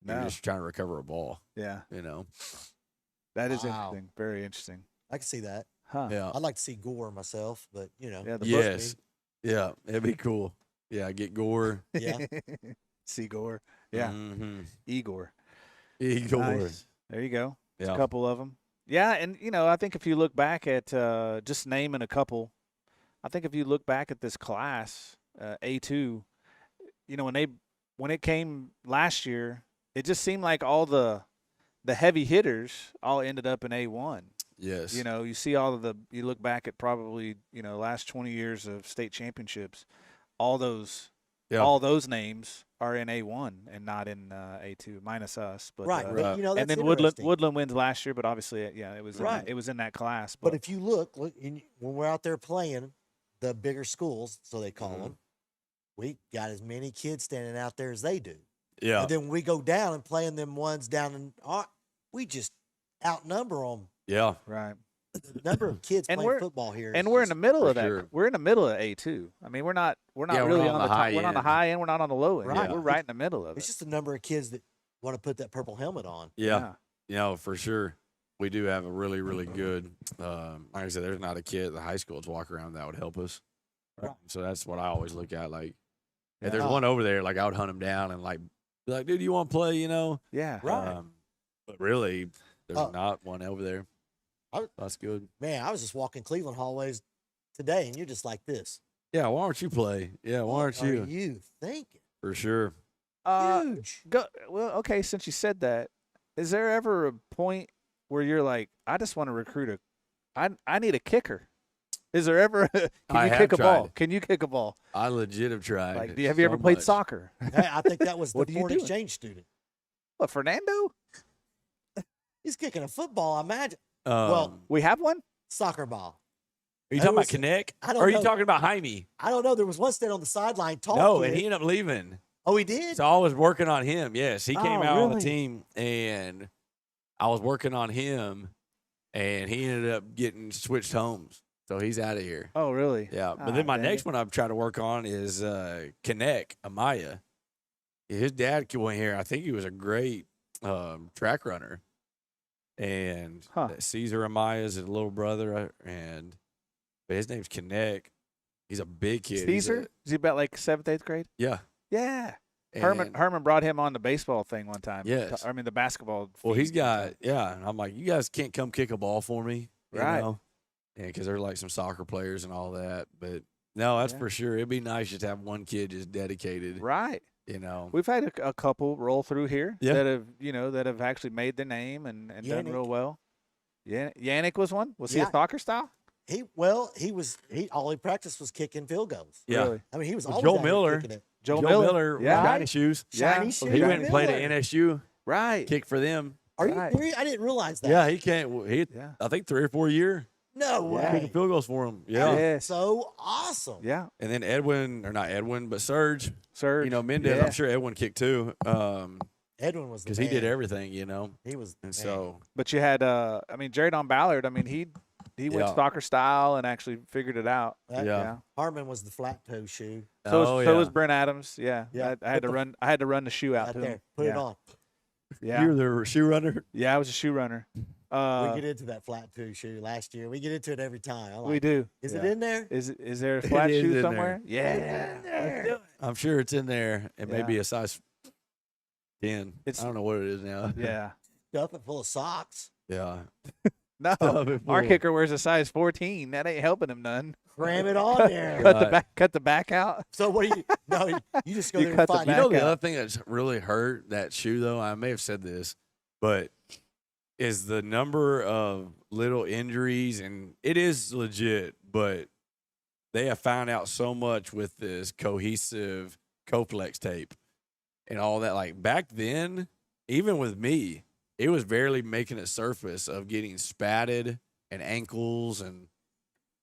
you're just trying to recover a ball. Yeah. That is interesting. Very interesting. I can see that. Huh. Yeah. I'd like to see Gore myself, but, Yeah, the yes. Yeah. It'd be cool. Yeah. Get Gore. Yeah. See Gore. Yeah. Mm-hmm. Igor. Igor. Nice. There you go. Yeah. A couple of them. Yeah, and I think if you look back at just naming a couple, I think if you look back at this class, A2, when it came last year, it just seemed like all the heavy hitters all ended up in A1. Yes. You see you look back at probably last 20 years of state championships, all those names are in A1 and not in A2, minus us. But, right. But, that's and then Woodland wins last year, but obviously, it was it was in that class. But if you look when we're out there playing the bigger schools, so they call them, we got as many kids standing out there as they do. Yeah. And then when we go down and playing them ones down in, we just outnumber them. Yeah. Right. the number of kids And playing we're- football here. And is we're in just- the middle for of that. sure. We're in the middle of A2. I mean, we're not Yeah, we're really not on on the the top. high We're not on the end. high end. We're not on the low end. Right. We're right in the middle of It's it. just the number of kids that want to put that purple helmet on. Yeah. For sure. We do have a really, really good. Like I said, there's not a kid at the high school to walk around that would help us. Right. So that's what I always look at. Like, if there's Yeah. one over there, like I would hunt him down and like be like, dude, you want to play? You know. Yeah. Right. But really, there's Oh. not one over there. That's good. Man, I was just walking Cleveland hallways today, and you're just like this. Yeah. Why don't you play? Yeah. Why aren't What you? are you thinking? For sure. Huge. Well, okay. Since you said that, is there ever a point where you're like, I just want to recruit I need a kicker? Is there ever? Can I you have kick a ball? tried. Have you kick a ball? I legit have tried. Like, have you ever so played much. soccer? Hey, I think that was the What are you foreign doing? exchange student. What, Fernando? He's kicking a football, I imagine. Well, Well, We have one. soccer ball. are you I talking about was- Connect? I don't Or are you know. talking about Jaime? I don't know. There was one standing on the sideline talking. No, and he ended up leaving. Oh, he did? So I was working on him. Yes, he came Oh, out on the really? team, and I was working on him, and he ended up getting switched homes. So he's out of here. Oh, really? Yeah, but Ah, then my dang next it. one I'm trying to work on is Connect Amaya. His dad went here. I think he was a great track runner, and Huh. Caesar Amaya's his little brother, but his name's Connect. He's a big kid. He's Caesar? Is he about like 7th, 8th grade? yeah. Yeah. and- Herman brought him on the baseball thing one time. Yes. I mean the basketball. Well, he's feed one got time. and I'm like, you guys can't come kick a ball for me, you Right. know? Yeah, because they're like some soccer players and all that. But no, that's Yeah. for sure. It'd be nice just to have one kid just dedicated, Right. you know. We've had a couple roll through here Yeah. that have actually made their name and done Yannick. real well. Yeah, Yannick was one. Was he a Yeah. soccer style? He all he practiced was kicking field goals. Yeah. Really? I mean, he was Well, always Joel out here Miller- kicking it. Joe Miller, Miller. yeah, Yeah. shiny shoes. Yeah. Shiny Well, shoes. He Joe went and played at Miller. NSU, Right. kick for them. Are you Right. serious? I didn't realize that. Yeah, he can't. He, Yeah. I think 3 or 4 year No Yeah. way. kicking field goals for him. Yeah. Yes. So awesome. Yeah. And then Edwin, or not Edwin, but Serge. Serge. You know, Mendez. Yeah. I'm sure Edwin kicked too, Edwin was the because he did man. everything. You know, He was. and man. so But you had Jaredon Ballard. I mean, he went Yeah. soccer style and actually figured it out. That- yeah. Harmon was the flat toe shoe. So yeah. was Brent Adams. Yeah. Yeah. I had to run. I had to run the shoe out Right to there. him. Put yeah. it on. Yeah. You're the shoe runner. Yeah. I was a shoe runner. We get into that flat toe shoe last year. We get into it every time. I'm we like, do. Is Yeah. it in there? Is there a flat is shoe in there. somewhere? Yeah. Let's do it. I'm sure it's in there. It may Yeah. be a size 10. It's- I don't know what it is now. Yeah. Stuff it full of socks. Yeah. No. Stuff it Our full. kicker wears a size 14. That ain't helping him none. Cram it on there. Right. Cut the back out. So what do you? No, you just go You there and cut the find. You back know the out. other thing that's really hurt that shoe though, I may have said this, but is the number of little injuries, and it is legit, but they have found out so much with this cohesive Coplex tape and all that. Like back then, even with me, it was barely making a surface of getting spatted and ankles and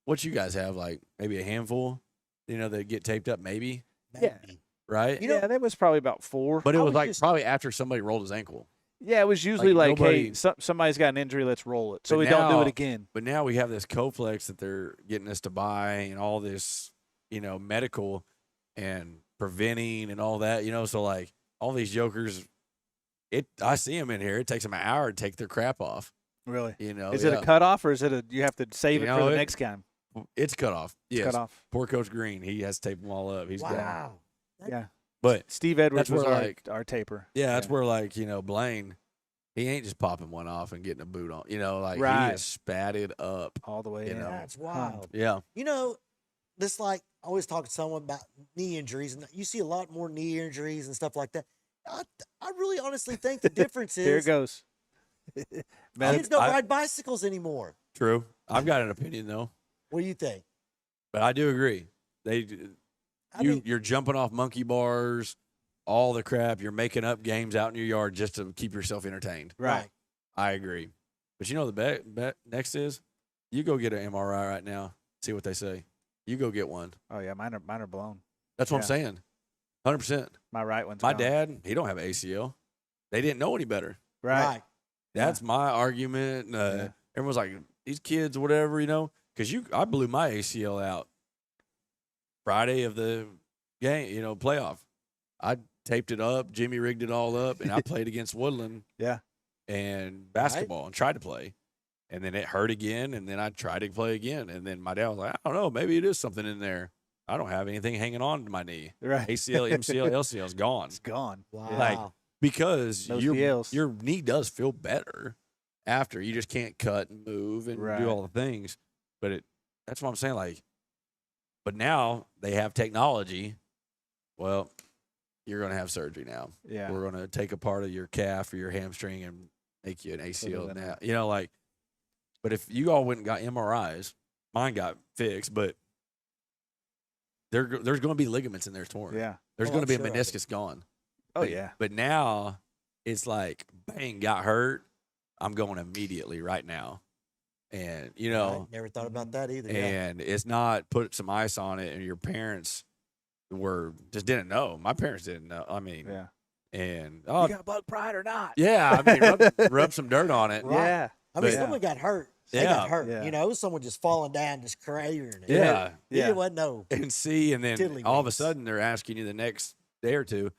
what you guys have, like maybe a handful, you know, that get taped up, maybe, Yeah. Maybe. right? You know- Yeah, that was probably about 4. But it I was was like just- probably after somebody rolled his ankle. Yeah, it was usually Like, like, hey, nobody- somebody's got an injury, let's roll it. So But we don't do now- it again. But now we have this Coflex that they're getting us to buy and all this, you know, medical and preventing and all that, you know. So like all these jokers, I see them in here. It takes them an hour to take their crap off. Really? You know, Is it a cutoff or is it you have to save You it for know, the it- next game? It's cut off. Yes. Cut off. Poor Coach Green. He has to tape them all up. He's got. Wow. Yeah. But Steve Edwards That's was where, our, like- our taper. yeah, that's where like, you know, Blaine, he ain't just popping one off and getting a boot on. You know, like Right. he is spatted up. all the way you in. know. That's wild. Yeah. You know, this like I always talk to someone about knee injuries, and you see a lot more knee injuries and stuff like that. I really honestly think the difference is Here it goes. Man, kids don't I- ride bicycles anymore. True. I've got an opinion though, What do you think? but I do agree. I mean, You're jumping off monkey bars, all the crap. You're making up games out in your yard just to keep yourself entertained. right. I agree. But you know the next is you go get an MRI right now. See what they say. You go get one. Oh yeah, mine are blown. That's what Yeah. I'm saying. 100%. My right one's My gone. dad, he don't have an ACL. They didn't know any better. Right. That's my argument. Yeah. Everyone's like, these kids, whatever, because I blew my ACL out Friday of the game, playoff. I taped it up, Jimmy rigged it all up, and I played against Woodland. Yeah. And basketball and tried to play. And then it hurt again, and then I tried to play again. And then my dad was like, I don't know, maybe it is something in there. I don't have anything hanging on to my knee. Right. ACL, MCL, LCL is gone. It's gone. Wow. Like, because No your CLs. knee does feel better after. You just can't cut and move and do all the things. But that's what I'm saying. Like, but now they have technology. Well, you're going to have surgery now. Yeah. We're going to take a part of your calf or your hamstring and make you an ACL it now. out. But if you all went and got MRIs, mine got fixed, but there's going to be ligaments in there torn. Yeah. There's Oh, going to be I'm a sure of meniscus gone. Oh, But- yeah. But now it's like, bang, got hurt. I'm going immediately right now. And, Right, never thought about that either. Yeah. and it's not put some ice on it, and your parents just didn't know. My parents didn't know. I mean, Yeah. and You got bug pride or not? yeah, I mean, rub some dirt on it. Right. Yeah. I mean, But- someone got hurt. They Yeah. got hurt. Yeah. Someone just falling down, just cratering it. Yeah. He Yeah. didn't know. And see, and then Tiddly all of a winks. sudden they're asking you the next day or two,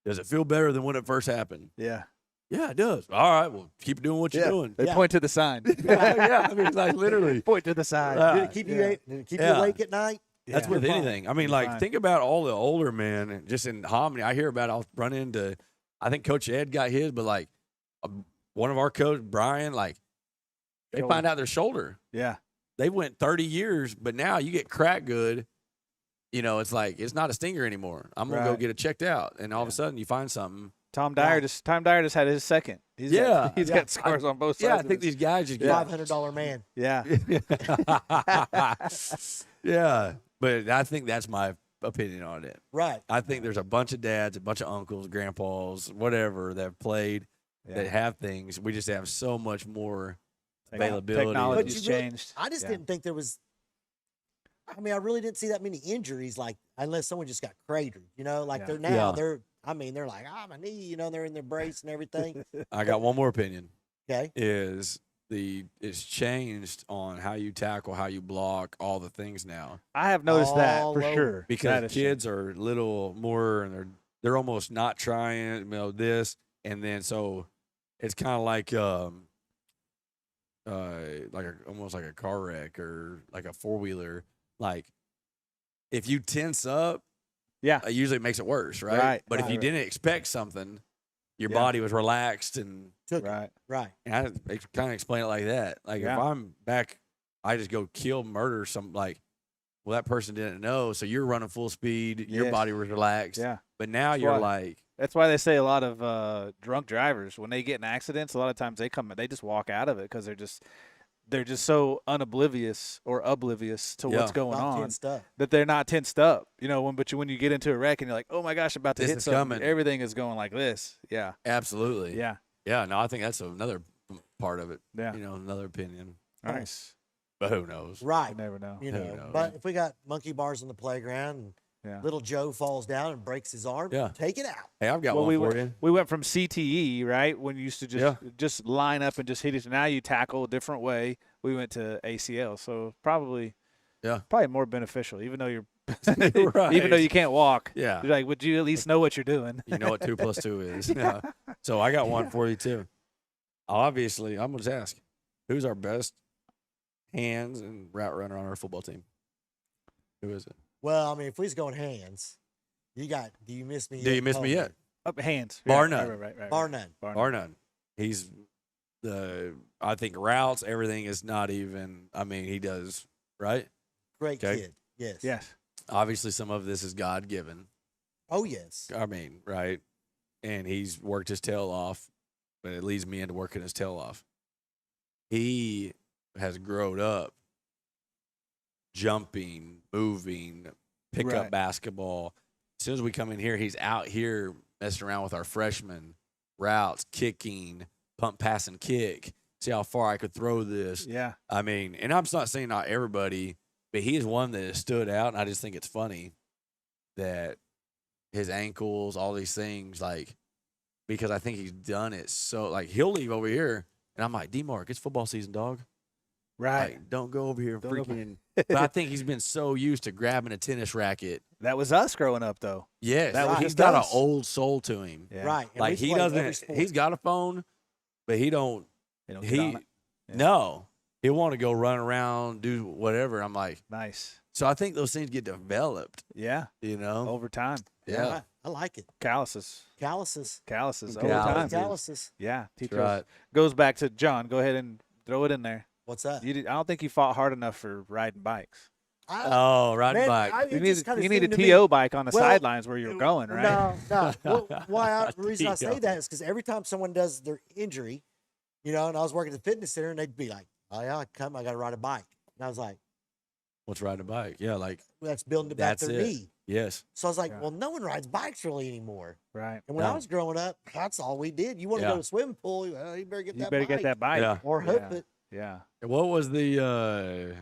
does it feel better than when it first happened? Yeah. Yeah, it does. All right, well, keep doing what you're doing. They Yeah. point to the sign. Yeah, I mean, like literally. Point to the side. Yeah. Did it keep you Yeah. awake at night? That's Yeah. with You're fine. anything. I mean, You're like, fine. think about all the older men, and just in Hominy. I hear about. I'll run into. I think Coach Ed got his, but like one of our coach Brian, like they Shoulder. find out their shoulder. Yeah. They went 30 years, but now you get cracked good. It's like it's not a stinger anymore. I'm gonna go Right. get it checked out, and all of Yeah. a sudden you find something. Tom Dyer just had his second. He's Yeah. He's Yeah. got scars on both sides. Yeah, I of think his- these guys just Yeah. $500 man. Yeah. yeah, but I think that's my opinion on it. Right. I think there's a bunch of dads, a bunch of uncles, grandpas, whatever that have played that Yeah. have things. We just have so much more availability. Technology's But you really- changed. I just Yeah. didn't think there was. I mean, I really didn't see that many injuries, like unless someone just got cratered. Like Yeah. they're now Yeah. they're. I mean, they're like, my knee. They're in their brace and everything. I got one more opinion. Okay. Is it's changed on how you tackle, how you block, all the things now. I have noticed that All for over. sure. That Because has kids are a little more, and they're almost not trying, this, and then so it's kind of like almost like a car wreck or like a 4-wheeler. Like if you tense up, Yeah. usually it makes it worse, right? Right, But if right. you didn't expect something, your Yeah. body was relaxed, and Took it. Right. Right. I kind of explain it like that. Like Yeah. if I'm back, I just go kill, murder some. Like, well, that person didn't know, so you're running full speed. Your Yes. body was relaxed. Yeah. But now That's you're why- like, That's why they say a lot of drunk drivers, when they get in accidents, a lot of times they just walk out of it because they're just so oblivious to Yeah. what's going Not on tensed up. that they're not tensed up. When you get into a wreck and you're like, oh my gosh, about to This hit is something, coming. everything is going like this. Yeah. absolutely. Yeah. Yeah. No, I think that's another part of it. Yeah. Another opinion. Nice. But who knows? Right. You never know. You Who know, knows? but if we got monkey bars on the playground and Yeah. little Joe falls down and breaks his arm, Yeah. take it out. Hey, I've got Well, one we for you. We went from CTE, right, when you used to just line up and just hit it. Now you tackle a different way. We went to ACL, so probably more beneficial, even though you're Right. even though you can't walk. Yeah. You're like, would you at least know what you're doing? You know what 2 + 2 is. Yeah. So I got one for you too. Obviously, I'm going to ask, who's our best hands and route runner on our football team? Who is it? Well, I mean, if we was going hands, do you miss me? Do you miss me yet? Up hands. Bar Yeah, none. Right. Bar none. Bar none. He's I think routes, everything is not even, he does, right? Great Okay. kid. Yes. Yes. Obviously, some of this is God given. Oh, yes. Right? And he's worked his tail off, but it leads me into working his tail off. He has grown up jumping, moving, pick Right. up basketball. As soon as we come in here, he's out here messing around with our freshmen, routes, kicking, pump, pass, and kick. See how far I could throw this. Yeah. And I'm not saying not everybody, but he is one that has stood out, and I just think it's funny that his ankles, all these things, like, because I think he's done it so, like, he'll leave over here, and I'm like, D-Mark, it's football season, dog. Right. Like, don't go over here and Don't go- freaking. But I think he's been so used to grabbing a tennis racket. That was us growing up, though. Yes, That was he's just got an us. old soul to him. Yeah. Right. And Like we've he played every doesn't. sport. He's got a phone, but he don't. They don't get on He it. Yeah. no. He'll want to go run around, do whatever. I'm like, Nice. so I think those things get developed. Yeah. You know. Over time. Yeah. I like it. Calluses. Calluses. Calluses. Okay. Over Calluses. time. Calluses. Yeah. Teach That's right. Goes back to John. Go ahead and throw it in there. What's that? I don't think you fought hard enough for riding bikes. Oh, riding Man, bike. You need a TO bike on the sidelines where you're going, right? No. The reason I say that is because every time someone does their injury, and I was working at the fitness center, and they'd be like, "Oh yeah, I got to ride a bike," and I was like, What's riding a bike? Yeah, like "That's building it back that's their it. knee." Yes. So I was like, Yeah. "Well, no one rides bikes really anymore." Right. And when I No. was growing up, that's all we did. You want to Yeah. go to a swimming pool? Well, you better get You that. better bike get that bike. Yeah. or hook Yeah. it. Yeah. What was the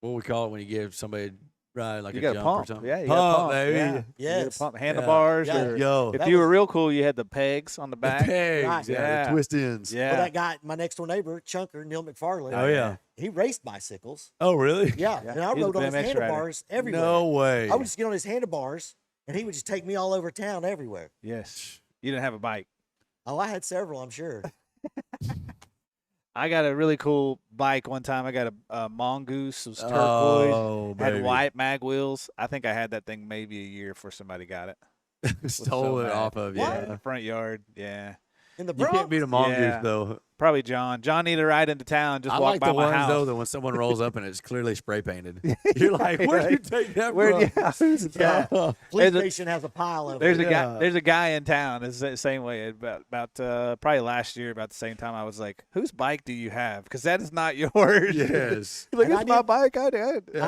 what we call it when you give somebody ride like You a got a jump pump. or something? Yeah, you got a pump. baby. Yeah. You get a Yes. pump. Handlebars. Yeah. Or Yo. if That you were was- real cool, you had the pegs on the The back. pegs, Right. yeah, Yeah. the twist ends. Yeah. Well, that guy, my next door neighbor, Chunker Neil McFarland. Oh yeah. He raced bicycles. Oh really? Yeah, Yeah. and I He was a rode on his BMX rider. handlebars everywhere. No way. I would just get on his handlebars, and he would just take me all over town everywhere. Yes. You didn't have a bike. Oh, I had several, I'm sure. I got a really cool bike one time. I got a Mongoose. It was turquoise. Oh, had baby. white mag wheels. I think I had that thing maybe a year before somebody got it. Stole so it mad. off of you. What? In Yeah. the front yard. Yeah. In the You Bronx. can't beat a mongoose Yeah. though. Probably John. John needed to ride into town. Just I walk like by the my ones house. though that when someone rolls up and it's clearly spray painted. You're like, where did you take that Where? from? Yeah. Who's Yeah. Oh, Police There's a- station has a pile of There's them. a Yeah. guy. There's a guy in town. It's the same way. About probably last year, about the same time, I was like, "Whose bike do you have? Because that is not yours." yes. He's like, And I "It's my did- bike." I I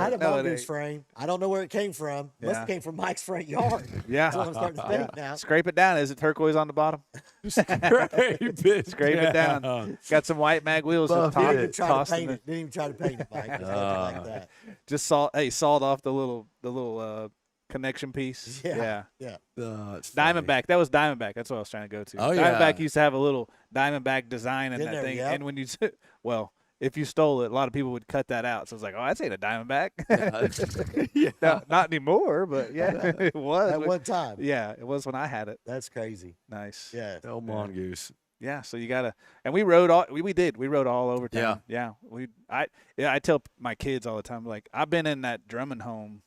had a no, it mongoose ain't. frame. I don't know where it came from. Must Yeah. have came from Mike's front yard. Yeah. That's what I'm starting to think now. Scrape it down. Is it turquoise on the bottom? Scrape it Scrape it down. Got some white mag wheels. Buff Just Didn't it. even try to tossing paint it. it. Didn't even try to paint it, Mike. Just left it like that. Just sawed off the little connection piece. Yeah. It's funny. Diamondback. That was Diamondback. That's what I was trying to go to. Oh, yeah. Diamondback used to have a little Diamondback design in Didn't that there? thing. Yep. And when you, if you stole it, a lot of people would cut that out. So it's like, oh, that's ain't a Diamondback. yeah. No, not anymore, but yeah, it was. At one time. Yeah, it was when I had it. That's crazy. Nice. Yeah. Oh, mongoose. Yeah, so you gotta, and we rode all. We did. We rode all over town. Yeah. Yeah. I tell my kids all the time, like, I've been in that Drummond home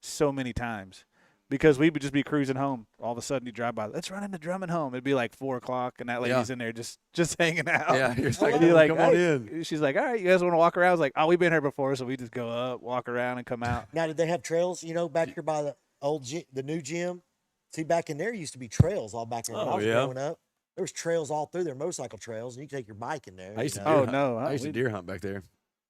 so many times because we would just be cruising home. All of a sudden, you drive by. Let's run into Drummond home. It'd be like 4:00, and that lady's in there just hanging out. Yeah. You're Oh, like, you're like, come on "Hey." in. She's like, all right, you guys want to walk around? I was like, oh, we've been here before, so we just go up, walk around, and come out. Now, did they have trails, back here by the new gym? See, back in there used to be trails all back there when I Oh, was yeah. growing up. There was trails all through there, motorcycle trails, and you could take your bike in there. I used to you deer know. Oh, hunt. no, I used to we- deer hunt back there.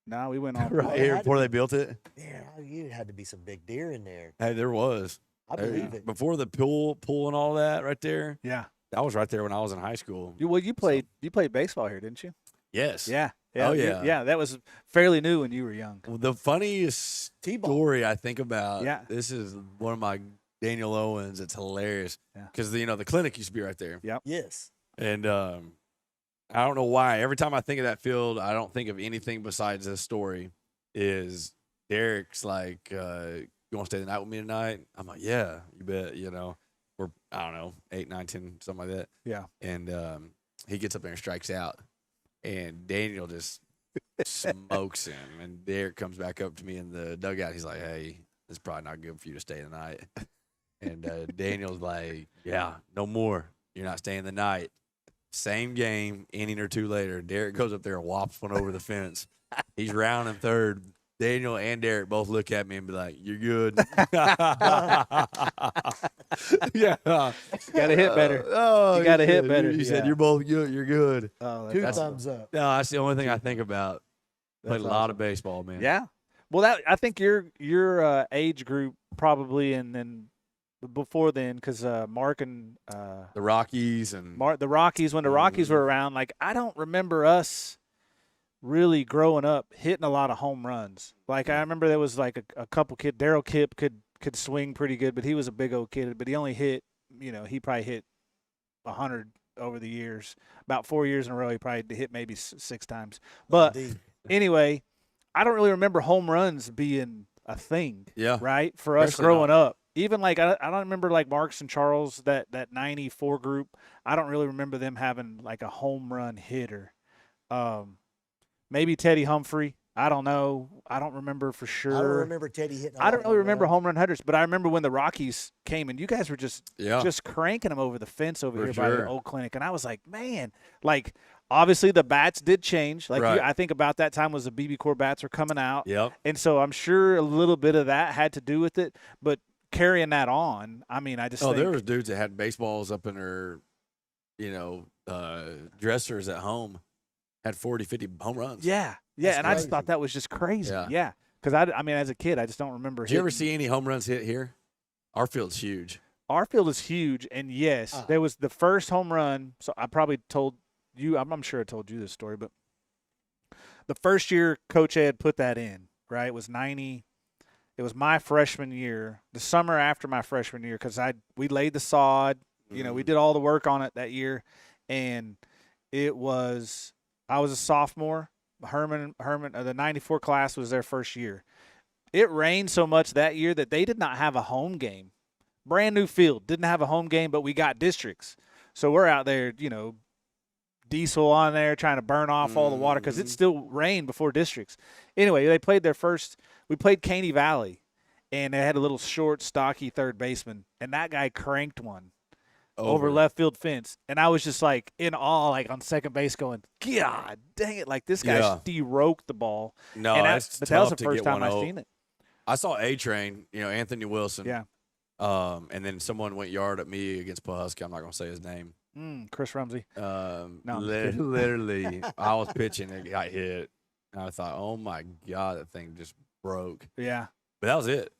No, we went all Right it here had to before be. they built it. Man, you had to be some big deer in there. Hey, there was. I There- believe it. Before the pool and all that right there. Yeah. I was right there when I was in high school. You played baseball here, didn't you? Yes. Yeah. Oh, you- yeah. Yeah, that was fairly new when you were young. Well, the funniest T-ball. story I think about. Yeah. This is one of my Daniel Owens. It's hilarious Yeah. because the clinic used to be right there, Yes. and I don't know why. Every time I think of that field, I don't think of anything besides this story. Is Derek's like, you want to stay the night with me tonight? I'm like, yeah, you bet. We're I don't know 8, 9, 10, something like that. Yeah. And he gets up there and strikes out, and Daniel just smokes him. And Derek comes back up to me in the dugout. He's like, "Hey, this is probably not good for you to stay the night." And Daniel's like, "Yeah, no more. You're not staying the night." Same game, inning or two later, Derek goes up there and whops one over the fence. He's rounding third. Daniel and Derek both look at me and be like, "You're good." Yeah. Got to hit better. Oh, You gotta he hit said- better. He said, Yeah. "You're both good. You're good." Oh, Two that's awesome. thumbs up. No, that's the only thing I think about. Played That's a lot awesome. of baseball, man. Yeah. Well, I think your age group probably, and then before then, because Mark and The Rockies and the Rockies, when the Rockies were around, like, I don't remember us really growing up hitting a lot of home runs. Like, I remember there was like a couple kid. Daryl Kipp could swing pretty good, but he was a big old kid. But he only hit, he probably hit 100 over the years. About 4 years in a row, he probably hit maybe 6 times. But Indeed. Anyway, I don't really remember home runs being a thing. Yeah. Right? For us Especially growing up. Even like I don't remember like Marks and Charles, that 94 group. I don't really remember them having like a home run hitter. Maybe Teddy Humphrey. I don't know. I don't remember for sure. I don't remember Teddy hitting. I don't really remember runs. home run hitters, but I remember when the Rockies came and you guys were just cranking them over the fence over here by the old clinic, and I was like, man, like obviously the bats did change. Like I think about that time was the BB Core bats were coming out, and so I'm sure a little bit of that had to do with it, but carrying that on, I mean, I just think, there was dudes that had baseballs up in their, dressers at home, had 40, 50 home runs. Yeah, That's and crazy. I just thought that was just crazy. Yeah. Because I mean, as a kid, I just don't remember. Did you ever see any home runs hit here? Our field's huge. Our field is huge, and yes, there was the first home run. So I probably told you. I'm sure I told you this story, but the first year Coach Ed put that in, right? It was 90. It was my freshman year, the summer after my freshman year, because we laid the sod. We did all the work on it that year, and I was a sophomore. Herman, the 94 class was their first year. It rained so much that year that they did not have a home game. Brand new field, didn't have a home game, but we got districts. So we're out there, diesel on there trying to burn off all the water because it still rained before districts. Anyway, they played we played Caney Valley, and they had a little short, stocky third baseman, and that guy cranked one over left field fence, and I was just like in awe, like on second base, going, "God dang it!" Like this guy de-roked the ball. No, but that was the to first get time one I out. seen it. I saw Anthony Wilson. Yeah. And then someone went yard at me against Pawhuska. I'm not gonna say his name. Chris Rumsey. No, I'm just kidding. literally, I was pitching and it got hit. And I thought, oh my god, that thing just broke. Yeah. But that was it.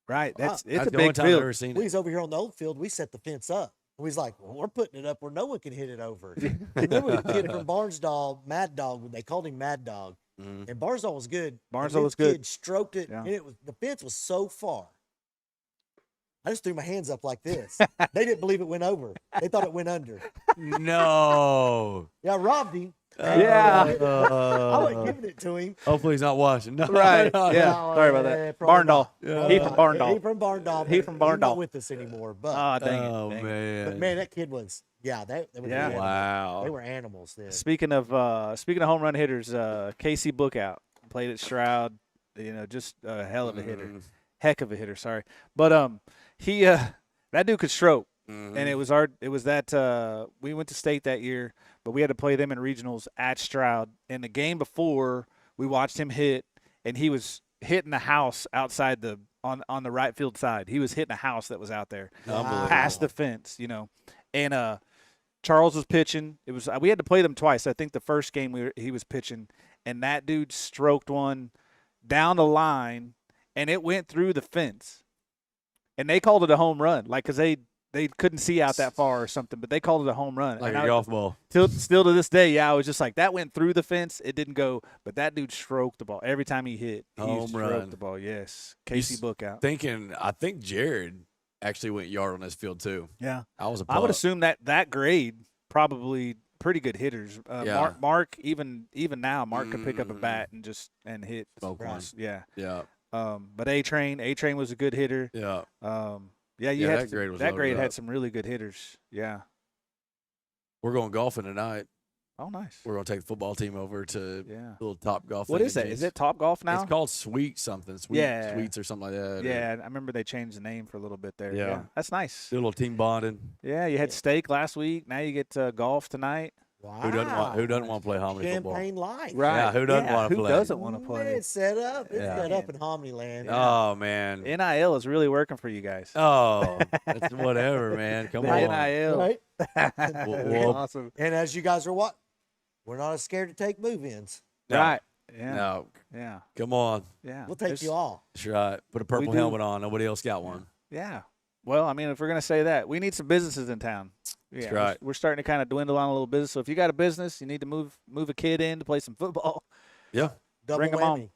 Right. That's It's a the only big time I've field. ever seen We it. was over here on the old field. We set the fence up. We was like, well, we're putting it up where no one can hit it over. And then we kid from Barnsdall, Mad Dog. They called him Mad Dog. And Barnsdall was good. Barnsdall was good. Kid stroked it, Yeah. and the fence was so far. I just threw my hands up like this. They didn't believe it went over. They thought it went under. No. Yeah, I robbed him. Yeah. I wasn't giving it to him. Hopefully he's not watching. No, Right. no, Yeah. No, Sorry about that. probably Barndall. not. He from Barndall. He from Barndall. He but from He's Barndall. not with us anymore. But Oh, dang Oh it. Dang it. man. but man, that kid was they were Yeah. animals. Wow. They were animals then. Speaking of home run hitters, Casey Bookout played at Stroud. Just a hell of a hitter, heck of a hitter. Sorry, but he that dude could stroke, and it was that we went to state that year, but we had to play them in regionals at Stroud. And the game before, we watched him hit, and he was hitting the house outside on the right field side. He was hitting a house that was out there, Wow. past the fence, and Charles was pitching. We had to play them twice. I think the first game he was pitching, and that dude stroked one down the line, and it went through the fence. And they called it a home run, like because they couldn't see out that far or something, but they called it a home run. Like And a golf ball. Still to this day, I was just like, that went through the fence. It didn't go, but that dude stroked the ball every time he hit. He Home stroked run. the ball. Yes, Casey Bookout. I think Jared actually went yard on this field too. Yeah, I was a I would pup. assume that grade probably pretty good hitters. Yeah. Mark even now, Mark could pick up a bat and hit. Smoke one. Yeah. Yeah. But A-Train was a good hitter. Yeah. That grade was that loaded grade up. had some really good hitters. Yeah. We're going golfing tonight. Oh, nice. We're going to take the football team over to Yeah. little Top Golf. What thing is in that? James. Is it Top Golf now? It's called Sweet something. Yeah. Sweets or something like that. Yeah, I remember they changed the name for a little bit there. Yeah. That's nice. Do a little team bonding. Yeah, you had steak last week. Now you get golf tonight. Wow. Who doesn't want to play Hominy football? Champagne Light. Right. Yeah, who doesn't wanna Who play? doesn't want to Man, play? it's set up. It's Yeah. set up in Hominy Land. Oh man. NIL is really working for you guys. Oh, it's whatever, man. Come The on. NIL. Right? Well, Awesome. And as you guys are what? We're not as scared to take move-ins. No. Right. Yeah. No, Yeah. come on. Yeah. We'll take There's- you all. That's right. Put a purple do. helmet on. Nobody else got one. Yeah. Well, I mean, if we're going to say that, we need some businesses in town. Yeah, That's right. We're starting to kind of dwindle on a little business. So if you got a business, you need to move a kid in to play some football. Yeah, Double Bring 'em whammy. on.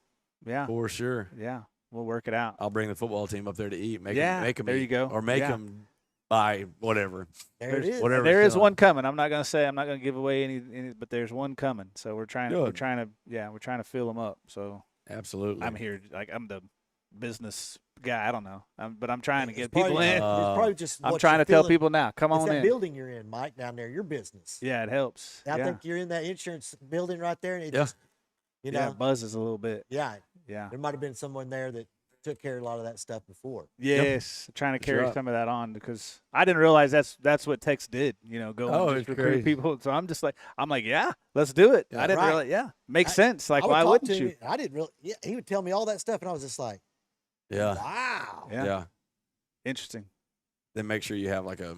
Yeah. for sure. Yeah. We'll work it out. I'll bring the football team up there to eat. Make Yeah, them there eat. you go. Or make Yeah. them by whatever. There it is. Whatever. There is coming. one coming. I'm not gonna give away any, but there's one coming. So we're trying Good. to fill them up. So Absolutely. I'm here, like I'm the business guy. I don't know, but I'm trying to It's get probably- people in. It's probably just. I'm what trying you're to tell feeling. people now. Come It's on that in. building you're in, Mike, down there, your business. Yeah, it helps. I yeah. think you're in that insurance building right there, and it Yeah. just, you Yeah, know, it buzzes a little bit. yeah, Yeah. there might have been someone there that took care of a lot of that stuff before. Yes, trying to carry right. some of that on because I didn't realize that's what Tex did. Go Oh, and it's just recruit crazy. people. So I'm like, yeah, let's do it. Yeah. I didn't Right. realize. Yeah, makes I- sense. Like, I would why talk wouldn't to you? him, I didn't really. Yeah, he would tell me all that stuff, and I was just like, yeah. wow. Yeah. Yeah. Interesting. Then make sure you have like a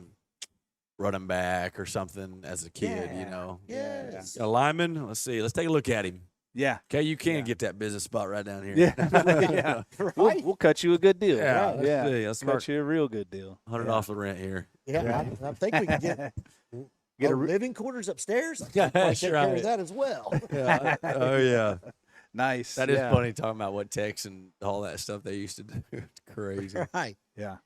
running back or something as a kid. Yeah. Yes. A lineman. Let's see. Let's take a look at him. Yeah. Okay, you can Yeah. get that business spot right down here. Yeah. Yeah. Right? We'll cut you a good deal. Yeah, Right? let's Yeah. see. Let's Cut mark you a real good deal. 100 off the rent here. Yeah, Right. I think we can get Get a living quarters upstairs. I Yeah, can probably that's take care right. of that as well. Yeah. Oh yeah. Nice. That is yeah. funny talking about what Tex and all that stuff they used to do. It's crazy. Right. Yeah.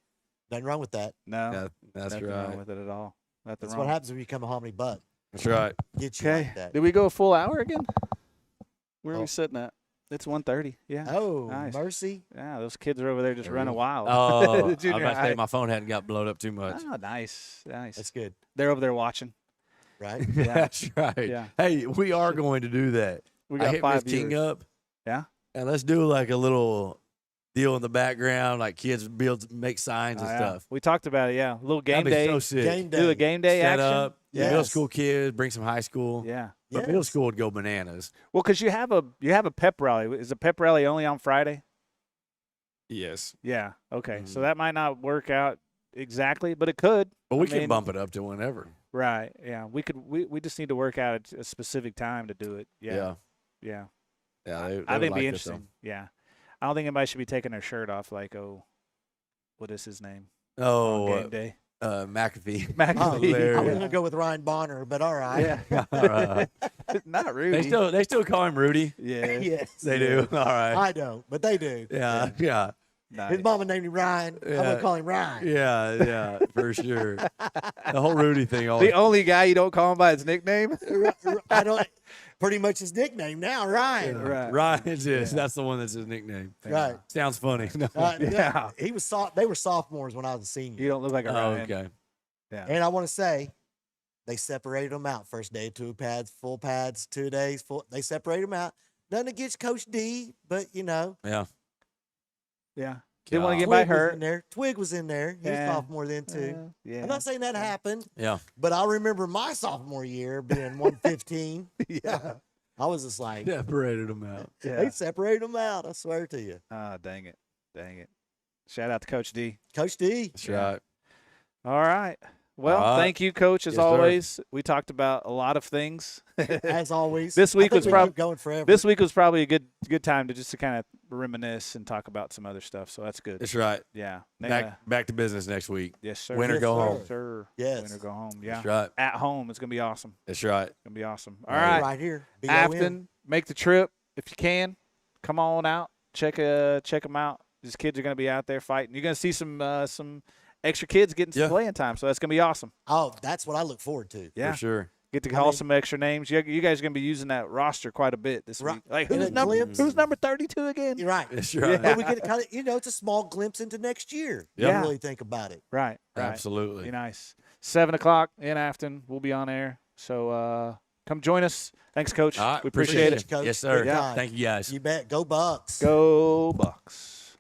Nothing wrong with that. No. Yeah, that's nothing right. wrong with it at all. Nothing That's wrong. what happens when you become a hominy butt. That's right. Get you Okay. like that. Did we go a full hour again? Where are Oh. we sitting at? It's 1:30. Yeah. Oh, Nice. mercy. Yeah, those kids are over there just There running we go. wild. Oh, The I was junior about to high. say my phone hadn't got blowed up too much. Oh, nice. Nice. That's good. They're over there watching. Right? Yeah. That's right. Yeah. Hey, we are going to do that. We I got hit 5 Miss King viewers. up. Yeah. And let's do like a little deal in the background, like kids make signs Oh, and yeah. stuff. We talked about it. Yeah. A little game That'd be day. so sick. Game day. Do a game day Set action. up. Yes. Middle school kids, bring some high school. Yeah. But middle Yes. school would go bananas. Well, because you have a pep rally. Is the pep rally only on Friday? Yes. Yeah. Okay. So Mhm. that might not work out exactly, but it could. But we I can mean- bump it up to whenever. Right. Yeah. We could. We just need to work out a specific time to do it. Yeah. Yeah. Yeah. Yeah, they I would think it'd like be it, interesting. Yeah. I don't think anybody should be taking their shirt off like, oh, what is his name? though. On game day. McAfee. Oh, McAfee. I was Hilarious. going to go with Ryan Bonner, but all right. Yeah. Right. Not Rudy. They still call him Rudy. Yeah. Yes. They do. All right. I don't, but they do. Yeah. Yeah. Nice. His mama named him Ryan. I'm going Yeah. to call him Ryan. Yeah. Yeah. For sure. The whole Rudy thing. The only guy you don't call him by his nickname. I don't. Pretty much his nickname now, Ryan. Right. Ryan's is. Yeah. That's the one that's his nickname. Right. Sounds funny. No. Yeah. He was they were sophomores when I was a senior. You don't look like a Oh, Ryan. okay. Yeah. And I want to say, they separated them out. First day, 2 pads, full pads, 2 days, full. They separated them out. Nothing against Coach D, but Yeah. Yeah. Didn't want to get God. by Twig was hurt. in there. Twig was in there. He Yeah. was sophomore then too. Yeah. I'm not saying that happened, Yeah. but I remember my sophomore year being 115. Yeah. I was just like, Separated them out. Yeah. they separated them out. I swear to you, Ah, dang it. Dang it. Shout out to Coach D. Coach D. That's right. All right. Well, All right. thank you, Coach, as Yes, sir. always. We talked about a lot of things. As always. This week I think was we prob- keep going forever. This week was probably a good time to kind of reminisce and talk about some other stuff. So that's good. That's right. Yeah. Back to business next week. Yes, sir. Winner Yes, go sir. home. Sir. Yes. Winner go home. Yeah. That's right. At home. It's gonna be awesome. That's right. It's gonna be awesome. All Right. right. right here. BOM. Afton, make the trip if you can. Come on out. Check them out. These kids are gonna be out there fighting. You're gonna see some extra kids getting some Yeah. playing time. So that's gonna be awesome. Oh, that's what I look forward to. Yeah. For sure. Get to I call mean- some extra names. You guys are gonna be using that roster quite a bit this Right. week. Like And who's a number glimpse. who's number 32 again? You're right. That's right. But we get kind of, it's a small glimpse into next year. Yeah. You really think about it. Right. Right. Absolutely. Be nice. 7:00 in Afton. We'll be on air. So come join us. Thanks, Coach. All right. We appreciate it. it. Coach. Yes, sir. Big time. Thank you, guys. You bet. Go Bucks. Go Bucks.